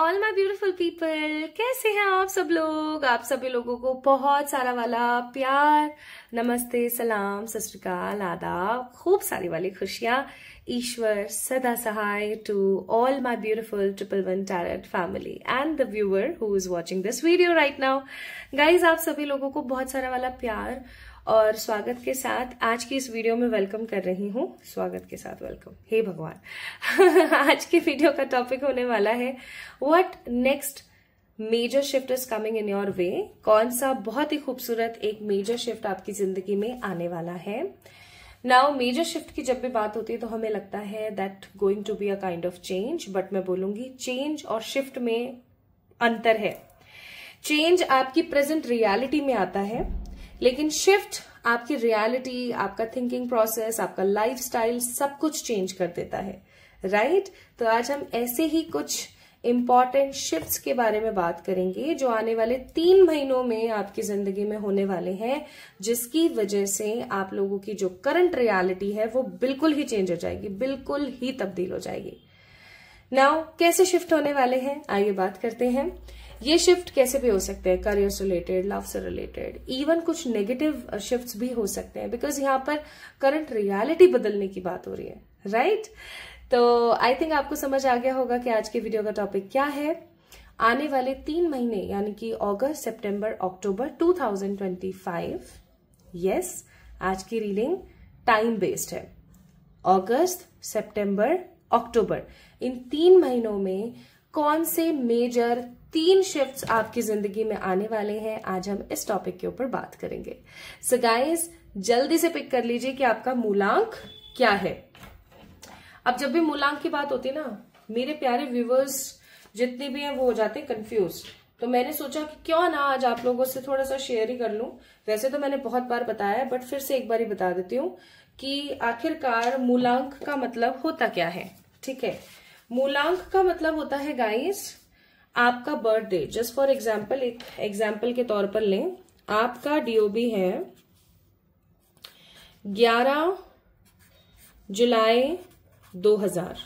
All my beautiful people, कैसे हैं आप सब लोग। आप सभी लोगों को बहुत सारा वाला प्यार, नमस्ते, सलाम, सत श्री अकाल, आदाब, खूब सारी वाली खुशियां, ईश्वर सदा सहाय to all my beautiful 111 talent family and the viewer who is watching this video right now. Guys, आप सभी लोगों को बहुत सारा वाला प्यार और स्वागत के साथ आज की इस वीडियो में वेलकम कर रही हूँ। स्वागत के साथ वेलकम, हे भगवान। आज की वीडियो का टॉपिक होने वाला है what next major shift is coming in your way. कौन सा बहुत ही खूबसूरत एक मेजर शिफ्ट आपकी जिंदगी में आने वाला है। नाउ मेजर शिफ्ट की जब भी बात होती है तो हमें लगता है that going to be a kind of change, but मैं बोलूंगी चेंज और शिफ्ट में अंतर है। चेंज आपकी प्रेजेंट रियलिटी में आता है, लेकिन शिफ्ट आपकी रियलिटी, आपका थिंकिंग प्रोसेस, आपका लाइफस्टाइल सब कुछ चेंज कर देता है, राइट। तो आज हम ऐसे ही कुछ इंपॉर्टेंट शिफ्ट्स के बारे में बात करेंगे जो आने वाले 3 महीनों में आपकी जिंदगी में होने वाले हैं, जिसकी वजह से आप लोगों की जो करंट रियलिटी है वो बिल्कुल ही चेंज हो जाएगी, बिल्कुल ही तब्दील हो जाएगी। नाउ कैसे शिफ्ट होने वाले हैं, आइए बात करते हैं। ये शिफ्ट कैसे भी हो सकते हैं, करियर से रिलेटेड, लव से रिलेटेड, इवन कुछ नेगेटिव शिफ्ट्स भी हो सकते हैं, बिकॉज यहाँ पर करंट रियलिटी बदलने की बात हो रही है, राइट। तो आई थिंक आपको समझ आ गया होगा कि आज की वीडियो का टॉपिक क्या है। आने वाले 3 महीने यानी कि अगस्त, सितंबर, अक्टूबर 2025, यस, आज की रीडिंग टाइम बेस्ड है। अगस्त, सितंबर, अक्टूबर, इन 3 महीनों में कौन से मेजर 3 शिफ्ट्स आपकी जिंदगी में आने वाले हैं, आज हम इस टॉपिक के ऊपर बात करेंगे। सो गाइस, जल्दी से पिक कर लीजिए कि आपका मूलांक क्या है। अब जब भी मूलांक की बात होती है ना, मेरे प्यारे व्यूवर्स जितने भी हैं वो हो जाते हैं कंफ्यूज। तो मैंने सोचा कि क्यों ना आज आप लोगों से थोड़ा सा शेयर ही कर लूं। वैसे तो मैंने बहुत बार बताया है, बट फिर से एक बार ही बता देती हूँ कि आखिरकार मूलांक का मतलब होता क्या है। ठीक है, मूलांक का मतलब होता है गाइस आपका birthday. Just for example, एक एग्जाम्पल के तौर पर लें, आपका डीओबी है 11 जुलाई 2000।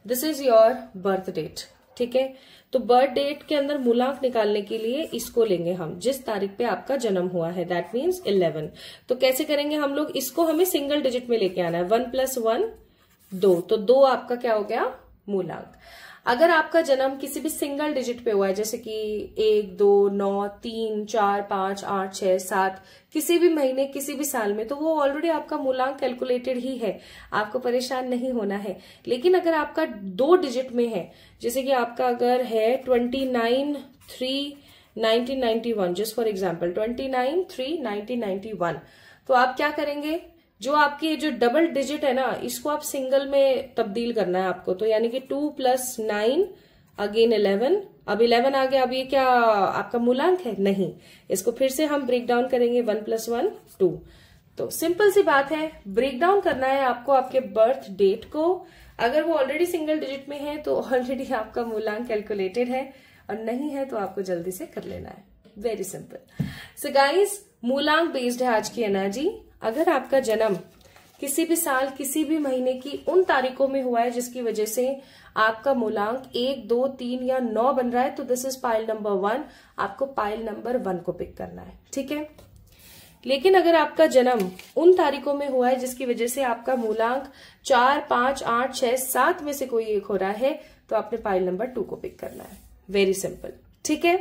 This is your birth date, ठीक है। तो बर्थ डेट के अंदर मूलांक निकालने के लिए इसको लेंगे हम, जिस तारीख पे आपका जन्म हुआ है, दैट मीन्स 11। तो कैसे करेंगे हम लोग इसको, हमें सिंगल डिजिट में लेके आना है। 1 + 1 2, तो 2 आपका क्या हो गया, मूलांक। अगर आपका जन्म किसी भी सिंगल डिजिट पे हुआ है, जैसे कि 1, 2, 9, 3, 4, 5, 8, 6, 7, किसी भी महीने, किसी भी साल में, तो वो ऑलरेडी आपका मूलांक कैलकुलेटेड ही है, आपको परेशान नहीं होना है। लेकिन अगर आपका 2 डिजिट में है, जैसे कि आपका अगर है 29/3/1991, जस्ट फॉर एग्जाम्पल 29/3/1991, तो आप क्या करेंगे, जो आपकी जो डबल डिजिट है ना, इसको आप सिंगल में तब्दील करना है आपको। तो यानी कि 2 + 9 अगेन 11, अब 11 आ गया। अब ये क्या आपका मूलांक है? नहीं। इसको फिर से हम ब्रेक डाउन करेंगे, 1 + 1 2। तो सिंपल सी बात है, ब्रेक डाउन करना है आपको आपके बर्थ डेट को। अगर वो ऑलरेडी सिंगल डिजिट में है तो ऑलरेडी आपका मूलांक कैलकुलेटेड है, और नहीं है तो आपको जल्दी से कर लेना है। Very simple. सो गाइज, मूलांक बेस्ड है आज की एनर्जी। अगर आपका जन्म किसी भी साल, किसी भी महीने की उन तारीखों में हुआ है जिसकी वजह से आपका मूलांक 1, 2, 3 या 9 बन रहा है, तो दिस इज पाइल नंबर 1। आपको पाइल नंबर 1 को पिक करना है, ठीक है। लेकिन अगर आपका जन्म उन तारीखों में हुआ है जिसकी वजह से आपका मूलांक 4, 5, 8, 6, 7 में से कोई एक हो रहा है, तो आपने पाइल नंबर 2 को पिक करना है। वेरी सिंपल, ठीक है।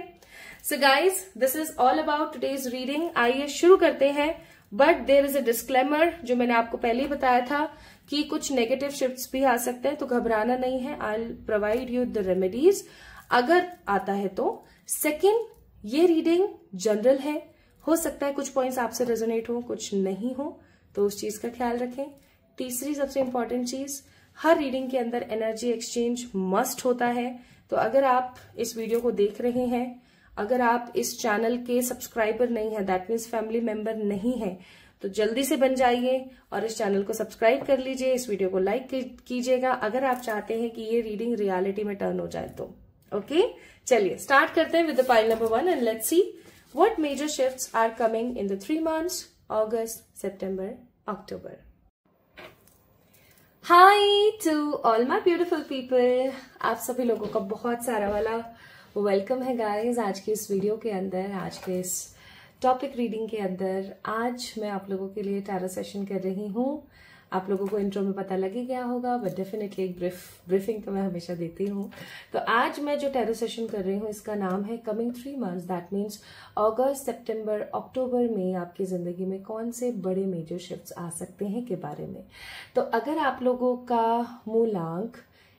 So guys, this is all about today's reading. आइए शुरू करते हैं। But there is a disclaimer, जो मैंने आपको पहले ही बताया था कि कुछ नेगेटिव शिफ्ट्स भी आ सकते हैं, तो घबराना नहीं है। I will provide you the remedies अगर आता है तो। सेकंड, ये रीडिंग जनरल है, हो सकता है कुछ पॉइंट्स आपसे रेजोनेट हो, कुछ नहीं हो, तो उस चीज का ख्याल रखें। तीसरी सबसे इंपॉर्टेंट चीज, हर रीडिंग के अंदर एनर्जी एक्सचेंज मस्ट होता है। तो अगर आप इस वीडियो को देख रहे हैं, अगर आप इस चैनल के सब्सक्राइबर नहीं है, दैट मीन्स फैमिली मेंबर नहीं है, तो जल्दी से बन जाइए और इस चैनल को सब्सक्राइब कर लीजिए। इस वीडियो को लाइक कीजिएगा अगर आप चाहते हैं कि ये रीडिंग रियलिटी में टर्न हो जाए तो। ओके, चलिए स्टार्ट करते हैं with the pile number 1 and let's see what major shifts are coming in the 3 months, अगस्त, सितंबर, अक्टूबर। Hi to all my beautiful people. आप सभी लोगों का बहुत सारा वाला वेलकम है गाइस आज के इस वीडियो के अंदर, आज के इस टॉपिक रीडिंग के अंदर। आज मैं आप लोगों के लिए टैरो सेशन कर रही हूँ। आप लोगों को इंट्रो में पता लग ही गया होगा, बट डेफिनेटली एक ब्रीफिंग तो मैं हमेशा देती हूँ। तो आज मैं जो टैरो सेशन कर रही हूँ इसका नाम है कमिंग 3 मंथ्स, दैट मीन्स अगस्त, सितंबर, अक्टूबर में आपकी जिंदगी में कौन से बड़े मेजर शिफ्ट्स आ सकते हैं के बारे में। तो अगर आप लोगों का मूलांक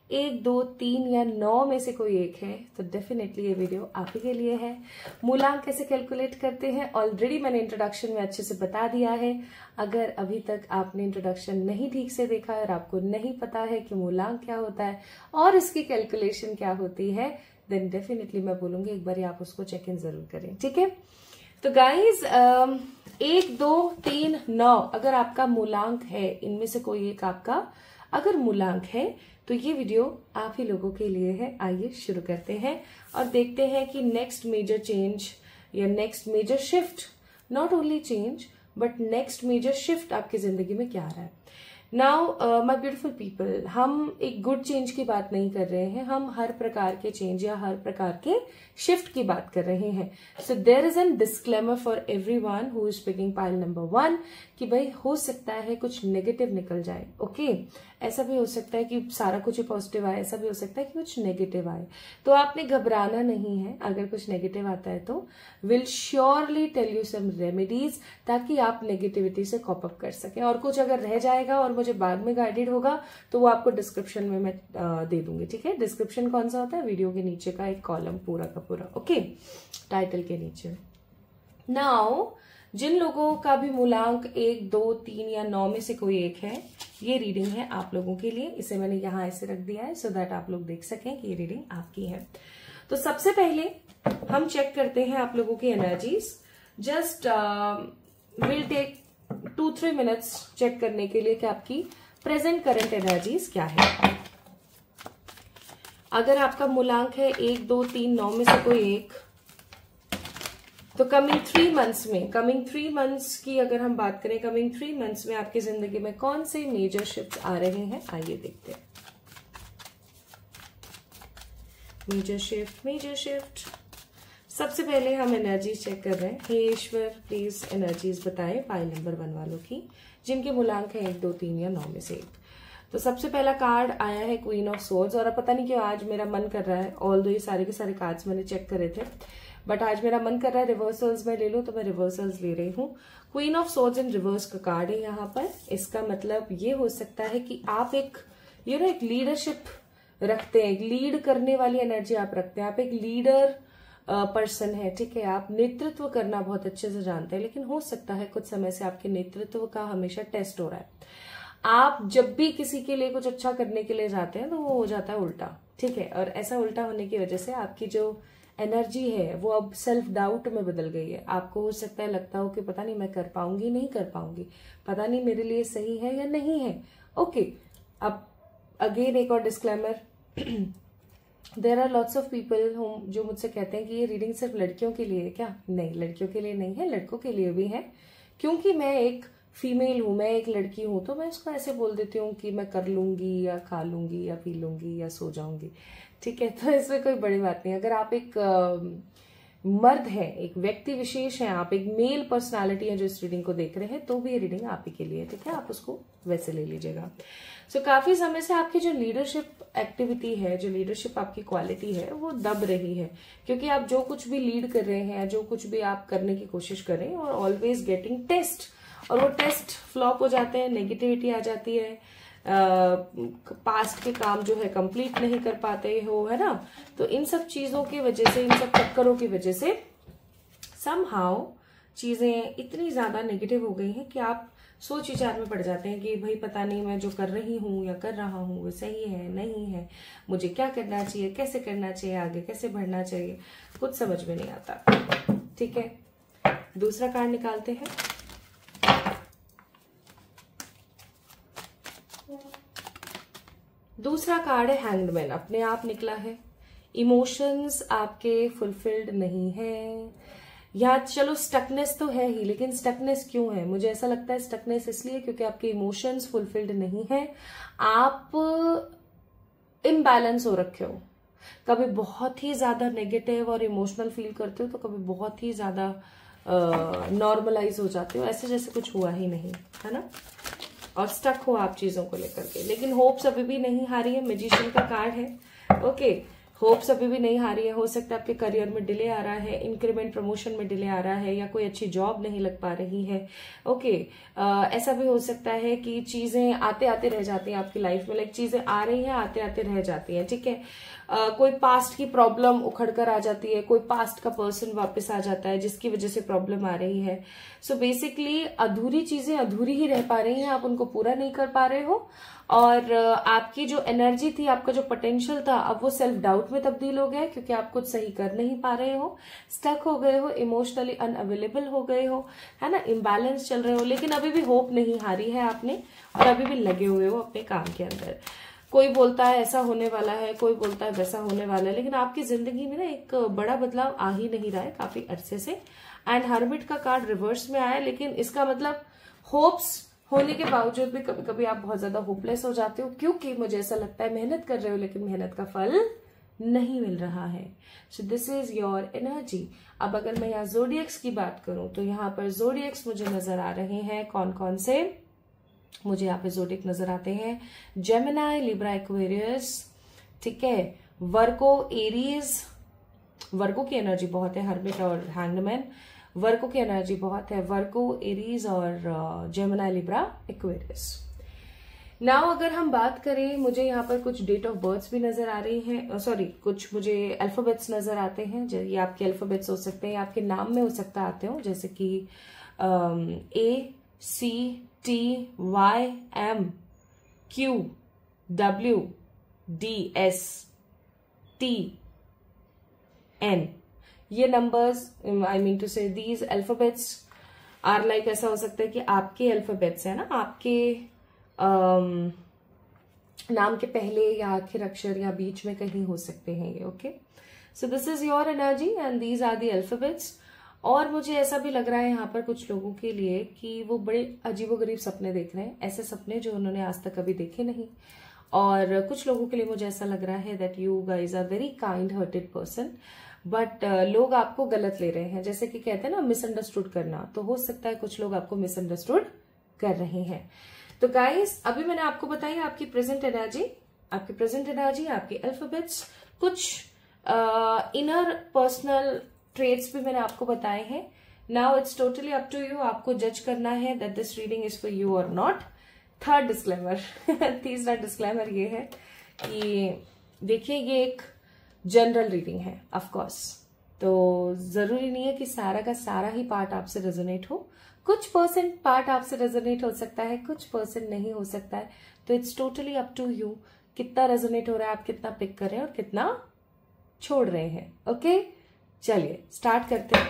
1, 2, 3 या 9 में से कोई एक है तो डेफिनेटली ये वीडियो आप ही के लिए है। मूलांक कैसे कैलकुलेट करते हैं ऑलरेडी मैंने इंट्रोडक्शन में अच्छे से बता दिया है। अगर अभी तक आपने इंट्रोडक्शन नहीं ठीक से देखा है और आपको नहीं पता है कि मूलांक क्या होता है और इसकी कैलकुलेशन क्या होती है, देन डेफिनेटली मैं बोलूंगी एक बार आप उसको चेक इन जरूर करें, ठीक है। तो गाइज 1, 2, 3, 9 अगर आपका मूलांक है, इनमें से कोई एक आपका अगर मूलांक है तो ये वीडियो आप ही लोगों के लिए है। आइए शुरू करते हैं और देखते हैं कि नेक्स्ट मेजर चेंज या next major shift, not only change but next major shift आपकी जिंदगी में क्या आ रहा है। नाउ माय ब्यूटीफुल पीपल, हम एक गुड चेंज की बात नहीं कर रहे हैं, हम हर प्रकार के चेंज या हर प्रकार के शिफ्ट की बात कर रहे हैं। So there is an disclaimer for everyone who is picking pile number 1 कि भाई हो सकता है कुछ नेगेटिव निकल जाए। ओके ऐसा भी हो सकता है कि सारा कुछ ही पॉजिटिव आए, ऐसा भी हो सकता है कि कुछ नेगेटिव आए। तो आपने घबराना नहीं है। अगर कुछ नेगेटिव आता है तो will surely tell you some remedies ताकि आप नेगेटिविटी से कॉप अप कर सके। और कुछ अगर रह जाएगा और मुझे बाद में गाइडेड होगा तो वो आपको डिस्क्रिप्शन में मैं दे दूंगी, ठीक है। डिस्क्रिप्शन कौन सा होता है? वीडियो के नीचे का एक कॉलम पूरा का पूरा, ओके, टाइटल के नीचे। नाउ जिन लोगों का भी मूलांक 1, 2, 3 या 9 में से कोई एक है, ये रीडिंग है आप लोगों के लिए। इसे मैंने यहां ऐसे रख दिया है सो दैट आप लोग देख सकें कि ये रीडिंग आपकी है। तो सबसे पहले हम चेक करते हैं आप लोगों की energies. Just will take 2-3 minutes check करने के लिए कि आपकी प्रेजेंट करंट एनर्जीज क्या है। अगर आपका मूलांक है 1, 2, 3, 9 में से कोई एक, तो कमिंग 3 मंथ्स में, कमिंग 3 मंथ्स की अगर हम बात करें, कमिंग 3 मंथ्स में आपकी जिंदगी में कौन से मेजर शिफ्ट आ रहे हैं, आइए देखते हैं। Major shift, major shift. सबसे पहले हम एनर्जीज चेक कर रहे हैं। हे ईश्वर प्लीज एनर्जीज बताएं पाइल नंबर 1 वालों की जिनके मूलांक है 1, 2, 3 या 9 में से एक। तो सबसे पहला कार्ड आया है क्वीन ऑफ सोर्ड्स। और अब पता नहीं क्यों आज मेरा मन कर रहा है, ऑल्दो ये सारे के सारे कार्ड्स मैंने चेक करे थे, बट आज मेरा मन कर रहा है रिवर्सल्स में ले लूं तो मैं रिवर्सल्स ले रही हूँ। Queen of swords in reverse का कार्ड है यहाँ पर। इसका मतलब ये हो सकता है कि आप एक एक लीडरशिप रखते हैं, एक लीड करने वाली एनर्जी आप रखते हैं। आप एक लीडर पर्सन है, ठीक है। आप नेतृत्व करना बहुत अच्छे से जानते हैं, लेकिन हो सकता है कुछ समय से आपके नेतृत्व का हमेशा टेस्ट हो रहा है। आप जब भी किसी के लिए कुछ अच्छा करने के लिए जाते हैं तो वो हो जाता है उल्टा, ठीक है। और ऐसा उल्टा होने की वजह से आपकी जो एनर्जी है वो अब सेल्फ डाउट में बदल गई है। आपको हो सकता है लगता हो कि पता नहीं मैं कर पाऊंगी, नहीं कर पाऊंगी, पता नहीं मेरे लिए सही है या नहीं है। ओके अब अगेन एक और disclaimer, there are lots of people जो मुझसे कहते हैं कि ये रीडिंग सिर्फ लड़कियों के लिए है क्या? नहीं, लड़कियों के लिए नहीं है, लड़कों के लिए भी है। क्योंकि मैं एक फीमेल हूं, मैं एक लड़की हूं, तो मैं इसको ऐसे बोल देती हूँ कि मैं कर लूंगी या खा लूंगी या पी लूंगी या सो जाऊंगी, ठीक है। तो इसमें कोई बड़ी बात नहीं। अगर आप एक मर्द है, एक व्यक्ति विशेष है, आप एक मेल पर्सनालिटी है जो इस रीडिंग को देख रहे हैं, तो भी ये रीडिंग आप ही के लिए, ठीक है। आप उसको वैसे ले लीजिएगा। सो काफी समय से आपकी जो लीडरशिप एक्टिविटी है, जो लीडरशिप आपकी क्वालिटी है, वो दब रही है। क्योंकि आप जो कुछ भी लीड कर रहे हैं, जो कुछ भी आप करने की कोशिश कर रहे हैं, और ऑलवेज गेटिंग टेस्ट, और वो टेस्ट फ्लॉप हो जाते हैं, नेगेटिविटी आ जाती है, पास्ट के काम जो है कंप्लीट नहीं कर पाते हो, है ना। तो इन सब चीजों की वजह से, इन सब चक्करों की वजह से समहाउ चीजें इतनी ज्यादा नेगेटिव हो गई हैं कि आप सोच विचार में पड़ जाते हैं कि भाई पता नहीं मैं जो कर रही हूँ या कर रहा हूँ वो सही है नहीं है, मुझे क्या करना चाहिए, कैसे करना चाहिए, आगे कैसे बढ़ना चाहिए, कुछ समझ में नहीं आता, ठीक है। दूसरा कार्ड निकालते हैं। दूसरा कार्ड है हैंग्ड मैन, अपने आप निकला है। इमोशंस आपके फुलफिल्ड नहीं है, यहाँ चलो स्टकनेस तो है ही, लेकिन स्टकनेस क्यों है? मुझे ऐसा लगता है स्टकनेस इसलिए क्योंकि आपके इमोशंस फुलफिल्ड नहीं है, आप इम्बैलेंस हो रखे हो। कभी बहुत ही ज्यादा नेगेटिव और इमोशनल फील करते हो, तो कभी बहुत ही ज्यादा नॉर्मलाइज हो जाते हो, ऐसे जैसे कुछ हुआ ही नहीं, है ना। और स्टक हो आप चीजों को लेकर के, लेकिन होप्स अभी भी नहीं हारी है। मैजिशियन का कार्ड है, ओके। होप्स अभी भी नहीं हारी है। हो सकता है आपके करियर में डिले आ रहा है, इंक्रीमेंट प्रमोशन में डिले आ रहा है, या कोई अच्छी जॉब नहीं लग पा रही है, ओके। ऐसा भी हो सकता है कि चीजें आते आते रह जाती हैं आपकी लाइफ में, लाइक चीजें आ रही हैं आते आते रह जाती हैं, ठीक है। कोई पास्ट की प्रॉब्लम उखड़ कर आ जाती है, कोई पास्ट का पर्सन वापस आ जाता है जिसकी वजह से प्रॉब्लम आ रही है। सो बेसिकली अधूरी चीजें अधूरी ही रह पा रही हैं, आप उनको पूरा नहीं कर पा रहे हो, और आपकी जो एनर्जी थी, आपका जो पोटेंशियल था, अब वो सेल्फ डाउट में तब्दील हो गया है, क्योंकि आप कुछ सही कर नहीं पा रहे हो, स्टक हो गए हो, इमोशनली अनअवेलेबल हो गए हो, है ना, इम्बैलेंस चल रहे हो। लेकिन अभी भी होप नहीं हारी है आपने, और अभी भी लगे हुए हो अपने काम के अंदर। कोई बोलता है ऐसा होने वाला है, कोई बोलता है वैसा होने वाला है, लेकिन आपकी जिंदगी में ना एक बड़ा बदलाव आ ही नहीं रहा है काफी अरसे से। एंड हर्मिट का कार्ड रिवर्स में आया, लेकिन इसका मतलब होप्स होने के बावजूद भी कभी कभी आप बहुत ज्यादा होपलेस हो जाते हो, क्योंकि मुझे ऐसा लगता है मेहनत कर रहे हो लेकिन मेहनत का फल नहीं मिल रहा है। सो दिस इज योर एनर्जी। अब अगर मैं यहाँ जोडियक्स की बात करूं, तो यहाँ पर जोडियक्स मुझे नजर आ रहे हैं। कौन कौन से? मुझे यहाँ पे जोडियक नजर आते हैं, जेमिनाई, लिब्रा, एक्वेरियस, ठीक है, वर्गो, एरीज। वर्गो की एनर्जी बहुत है, हर्मिट और हैंगमैन। वर्गो की एनर्जी बहुत है, वर्गो, एरीज और जेमिनाई, लिब्रा, एक्वेरियस। नाउ अगर हम बात करें, मुझे यहाँ पर कुछ डेट ऑफ बर्थ भी नजर आ रही हैं, सॉरी कुछ मुझे अल्फाबेट्स नजर आते हैं। ये आपके अल्फाबेट्स हो सकते हैं, आपके नाम में हो सकता आते हो, जैसे कि ACTYMQWDSTN। ये नंबर्स, आई मीन टू से दीज अल्फाबेट्स आर लाइक, ऐसा हो सकता है कि आपके अल्फाबेट्स है ना, आपके नाम के पहले या आखिर अक्षर या बीच में कहीं हो सकते हैं ये, okay. So this is your energy and these are the alphabets. और मुझे ऐसा भी लग रहा है यहाँ पर कुछ लोगों के लिए कि वो बड़े अजीबोगरीब सपने देख रहे हैं, ऐसे सपने जो उन्होंने आज तक कभी देखे नहीं। और कुछ लोगों के लिए मुझे ऐसा लग रहा है that you guys are very kind hearted person, but लोग आपको गलत ले रहे हैं, जैसे कि कहते हैं ना मिसअंडरस्टूड करना, तो हो सकता है कुछ लोग आपको मिसअंडरस्टूड कर रहे हैं। तो गाइस अभी मैंने आपको बताई आपकी प्रेजेंट एनर्जी, आपके अल्फाबेट्स, कुछ इनर पर्सनल ट्रेड्स भी मैंने आपको बताए हैं। Now it's totally up to you, आपको जज करना है that this reading is for you और नॉट। थर्ड डिस्क्लेमर तीसरा डिस्क्लेमर ये है कि देखिए ये एक जनरल रीडिंग है ऑफ कोर्स, तो जरूरी नहीं है कि सारा का सारा ही पार्ट आपसे रेजोनेट हो। कुछ परसेंट पार्ट आपसे रेजोनेट हो सकता है, कुछ परसेंट नहीं हो सकता है, तो it's totally up to you कितना रेजोनेट हो रहा है, आप कितना पिक कर रहे हैं और कितना छोड़ रहे हैं, ओके। चलिए स्टार्ट करते हैं।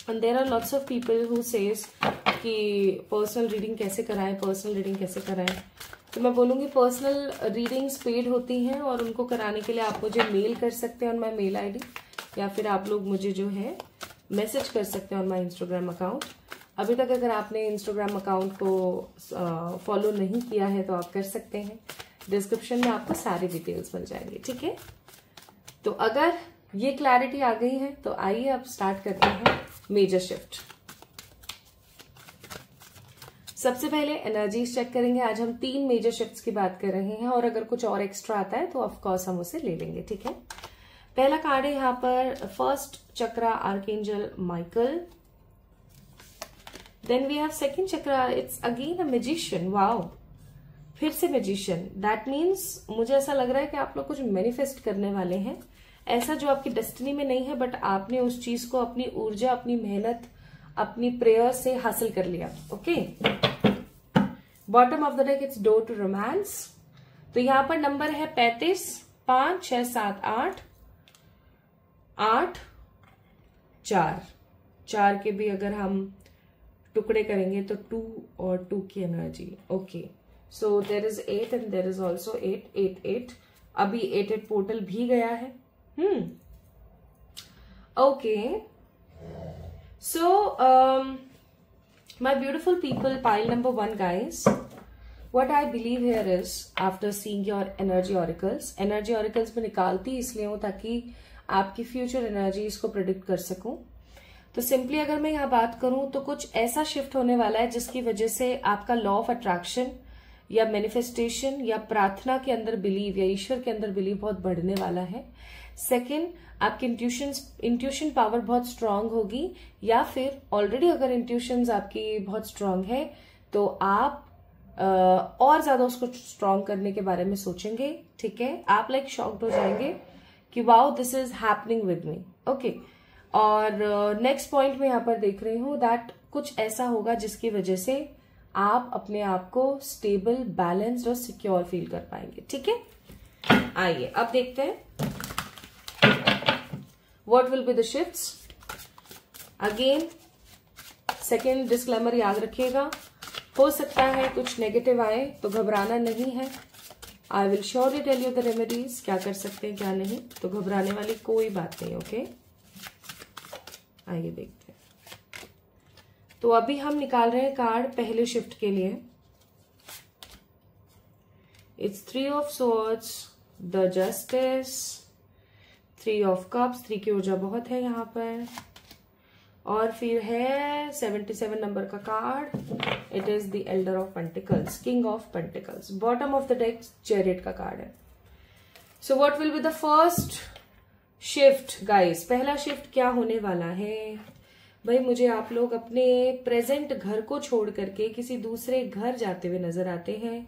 And there are lots of people who says कि पर्सनल रीडिंग कैसे कराएं, पर्सनल रीडिंग कैसे कराएं, तो मैं बोलूंगी पर्सनल रीडिंग्स पेड होती हैं और उनको कराने के लिए आप मुझे मेल कर सकते हैं ऑन माई मेल आईडी, या फिर आप लोग मुझे जो है मैसेज कर सकते हैं ऑन माई इंस्टाग्राम अकाउंट। अभी तक अगर आपने इंस्टाग्राम अकाउंट को फॉलो नहीं किया है तो आप कर सकते हैं, डिस्क्रिप्शन में आपको सारी डिटेल्स मिल जाएंगी, ठीक है। तो अगर ये क्लैरिटी आ गई है तो आइए अब स्टार्ट करते हैं मेजर शिफ्ट। सबसे पहले एनर्जीज चेक करेंगे। आज हम 3 मेजर शिफ्ट्स की बात कर रहे हैं, और अगर कुछ और एक्स्ट्रा आता है तो ऑफकोर्स हम उसे ले लेंगे, ठीक है। पहला कार्ड है यहाँ पर first chakra, archangel Michael. Then we have second chakra, it's again a magician. Wow, फिर से मैजिशियन। दैट मीन्स मुझे ऐसा लग रहा है कि आप लोग कुछ मैनिफेस्ट करने वाले हैं, ऐसा जो आपकी डेस्टिनी में नहीं है, बट आपने उस चीज को अपनी ऊर्जा, अपनी मेहनत, अपनी प्रेयर से हासिल कर लिया, okay. Bottom of the deck it's door to romance. तो यहां पर नंबर है 35, 5, 6, 7, 8, 8, 4 के भी अगर हम टुकड़े करेंगे तो 2 और 2 की energy, okay. So there is 8 and there is also 8, 8, 8। अभी 8, 8 पोर्टल भी गया है, okay. So, my beautiful people, pile number 1, guys. What I believe here is, after seeing your energy oracles में निकालती इसलिए हूँ ताकि आपकी फ्यूचर एनर्जी इसको प्रेडिक्ट कर सकूं. तो सिंपली अगर मैं यहाँ बात करूं तो कुछ ऐसा शिफ्ट होने वाला है जिसकी वजह से आपका लॉ ऑफ अट्रैक्शन या मैनिफेस्टेशन या प्रार्थना के अंदर बिलीव या ईश्वर के अंदर बिलीव बहुत बढ़ने वाला है. सेकंड, आपकी इंट्यूशन पावर बहुत स्ट्रांग होगी, या फिर ऑलरेडी अगर इंट्यूशंस आपकी बहुत स्ट्रांग है तो आप और ज्यादा उसको स्ट्रांग करने के बारे में सोचेंगे. ठीक है, आप लाइक शॉक्ड हो जाएंगे कि wow this is happening with me. Okay, और नेक्स्ट पॉइंट में यहाँ पर देख रही हूं दैट कुछ ऐसा होगा जिसकी वजह से आप अपने आप को स्टेबल, बैलेंस्ड और सिक्योर फील कर पाएंगे. ठीक है, आइए अब देखते हैं what will be the shifts. Again second disclaimer याद रखिएगा, हो सकता है कुछ नेगेटिव आए तो घबराना नहीं है. I will surely tell you the remedies, क्या कर सकते हैं क्या नहीं, तो घबराने वाली कोई बात नहीं. ओके, आइए देखते हैं. तो अभी हम निकाल रहे हैं कार्ड पहले शिफ्ट के लिए. It's 3 of swords, the justice, 3 of cups, 3 की ऊर्जा बहुत है यहाँ पर. और फिर है 77 नंबर का card, it is the Elder of pentacles, king of pentacles. Bottom of the deck chariot का कार्ड है. So what will be the first shift guys. पहला शिफ्ट क्या होने वाला है भाई, मुझे आप लोग अपने प्रेजेंट घर को छोड़ करके किसी दूसरे घर जाते हुए नजर आते हैं.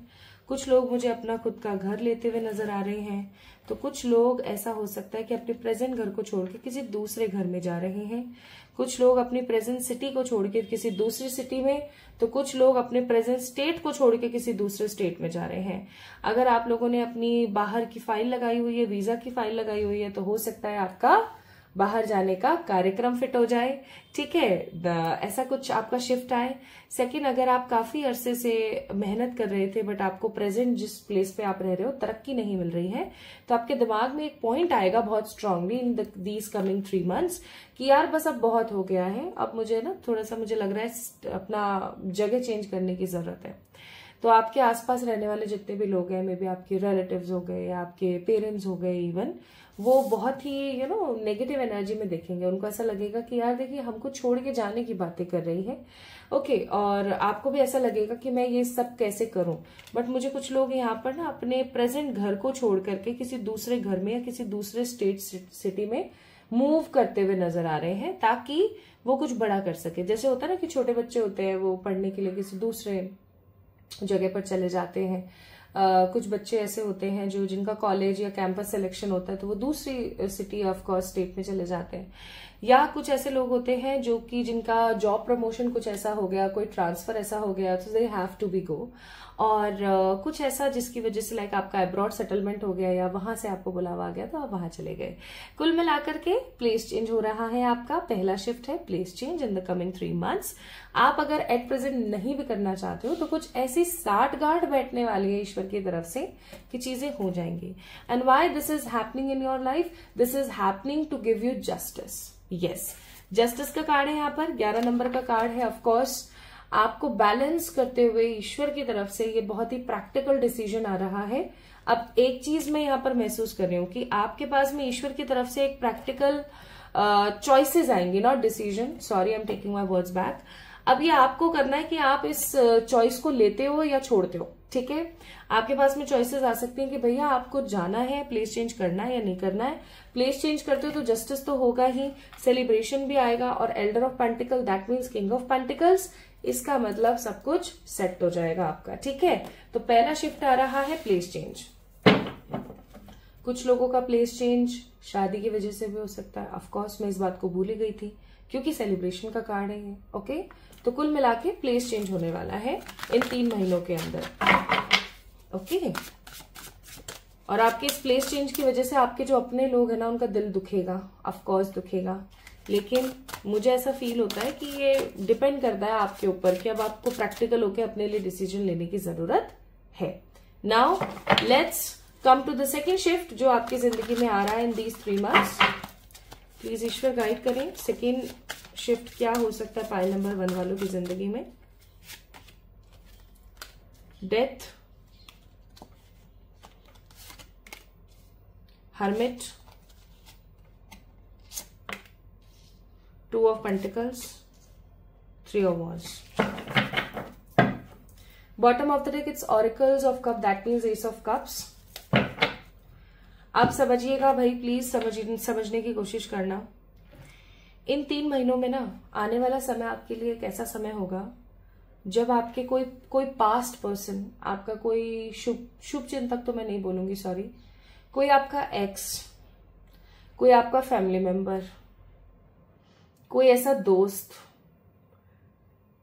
कुछ लोग मुझे अपना खुद का घर लेते हुए नजर आ रहे हैं. तो कुछ लोग ऐसा हो सकता है कि अपने प्रेजेंट घर को छोड़ के किसी दूसरे घर में जा रहे हैं. कुछ लोग अपनी प्रेजेंट सिटी को छोड़ के किसी दूसरी सिटी में, तो कुछ लोग अपने प्रेजेंट स्टेट को छोड़ के किसी दूसरे स्टेट में जा रहे हैं. अगर आप लोगों ने अपनी बाहर की फाइल लगाई हुई है, वीजा की फाइल लगाई हुई है, तो हो सकता है आपका बाहर जाने का कार्यक्रम फिट हो जाए. ठीक है, ऐसा कुछ आपका शिफ्ट आए. सेकंड, अगर आप काफी अरसे से मेहनत कर रहे थे बट आपको प्रेजेंट जिस प्लेस पे आप रह रहे हो तरक्की नहीं मिल रही है, तो आपके दिमाग में एक पॉइंट आएगा बहुत strongly in these coming 3 months कि यार बस अब बहुत हो गया है, अब मुझे ना थोड़ा सा मुझे लग रहा है अपना जगह चेंज करने की जरूरत है. तो आपके आसपास रहने वाले जितने भी लोग हैं, मे बी आपके रिलेटिव्स हो गए, आपके पेरेंट्स हो गए इवन, वो बहुत ही नेगेटिव एनर्जी में देखेंगे. उनको ऐसा लगेगा कि यार देखिए हमको छोड़ के जाने की बातें कर रही है. ओके, और आपको भी ऐसा लगेगा कि मैं ये सब कैसे करूं. बट मुझे कुछ लोग यहाँ पर ना अपने प्रेजेंट घर को छोड़ करके किसी दूसरे घर में या किसी दूसरे स्टेट सिटी में मूव करते हुए नजर आ रहे हैं ताकि वो कुछ बड़ा कर सके. जैसे होता है ना कि छोटे बच्चे होते हैं, वो पढ़ने के लिए किसी दूसरे जगह पर चले जाते हैं. कुछ बच्चे ऐसे होते हैं जो जिनका कॉलेज या कैंपस सिलेक्शन होता है तो वो दूसरी सिटी ऑफ कोर्स स्टेट में चले जाते हैं. या कुछ ऐसे लोग होते हैं जो कि जिनका जॉब प्रमोशन कुछ ऐसा हो गया, कोई ट्रांसफर ऐसा हो गया, तो they have to be go. और कुछ ऐसा जिसकी वजह से लाइक आपका अब्रॉड सेटलमेंट हो गया या वहां से आपको बुलावा आ गया तो आप वहां चले गए. कुल मिलाकर के प्लेस चेंज हो रहा है. आपका पहला शिफ्ट है place change in the coming 3 months. आप अगर एट प्रेजेंट नहीं भी करना चाहते हो तो कुछ ऐसी साठ गांठ बैठने वाली है ईश्वर की तरफ से कि चीजें हो जाएंगी. And why this is happening in your life, this is happening to give you justice. Yes, justice का कार्ड है यहाँ पर, 11 नंबर का कार्ड है. ऑफकोर्स आपको बैलेंस करते हुए ईश्वर की तरफ से ये बहुत ही प्रैक्टिकल डिसीजन आ रहा है. अब एक चीज मैं यहाँ पर महसूस कर रही हूँ कि आपके पास में ईश्वर की तरफ से एक प्रैक्टिकल चॉइसेस आएंगी, not decision. Sorry, I am taking my words back. अब ये आपको करना है कि आप इस चॉइस को लेते हो या छोड़ते हो. ठीक है, आपके पास में चॉइसेस आ सकती हैं कि भैया आपको जाना है, प्लेस चेंज करना है या नहीं करना है. प्लेस चेंज करते हो तो जस्टिस तो होगा ही, सेलिब्रेशन भी आएगा, और Elder of pentacle that means king of pentacles. इसका मतलब सब कुछ सेट हो जाएगा आपका. ठीक है, तो पहला शिफ्ट आ रहा है प्लेस चेंज. कुछ लोगों का प्लेस चेंज शादी की वजह से भी हो सकता है. ऑफकोर्स मैं इस बात को भूल ही गई थी क्योंकि सेलिब्रेशन का कार्ड है ये. ओके, तो कुल मिला के प्लेस चेंज होने वाला है इन 3 महीनों के अंदर. ओके, और आपके इस प्लेस चेंज की वजह से आपके जो अपने लोग हैं ना उनका दिल दुखेगा, ऑफकोर्स दुखेगा. लेकिन मुझे ऐसा फील होता है कि ये डिपेंड करता है आपके ऊपर कि अब आपको प्रैक्टिकल होकर अपने लिए डिसीजन लेने की जरूरत है. Now let's come to the second shift जो आपकी जिंदगी में आ रहा है इन दीज 3 months. प्लीज ईश्वर गाइड करें. सेकेंड शिफ्ट क्या हो सकता है पाइल नंबर 1 वालों की जिंदगी में? Death, hermit, 2 of Pentacles, 3 of Wands. Bottom of the deck, it's Oracles of Cup, that means Ace of Cups. आप समझिएगा भाई, प्लीज समझने की कोशिश करना। इन 3 महीनों में ना आने वाला समय आपके लिए एक ऐसा समय होगा जब आपके कोई पास्ट पर्सन, आपका कोई शुभ चिंतक तो मैं नहीं बोलूंगी, सॉरी, कोई आपका एक्स, कोई आपका फैमिली मेंबर, कोई ऐसा दोस्त,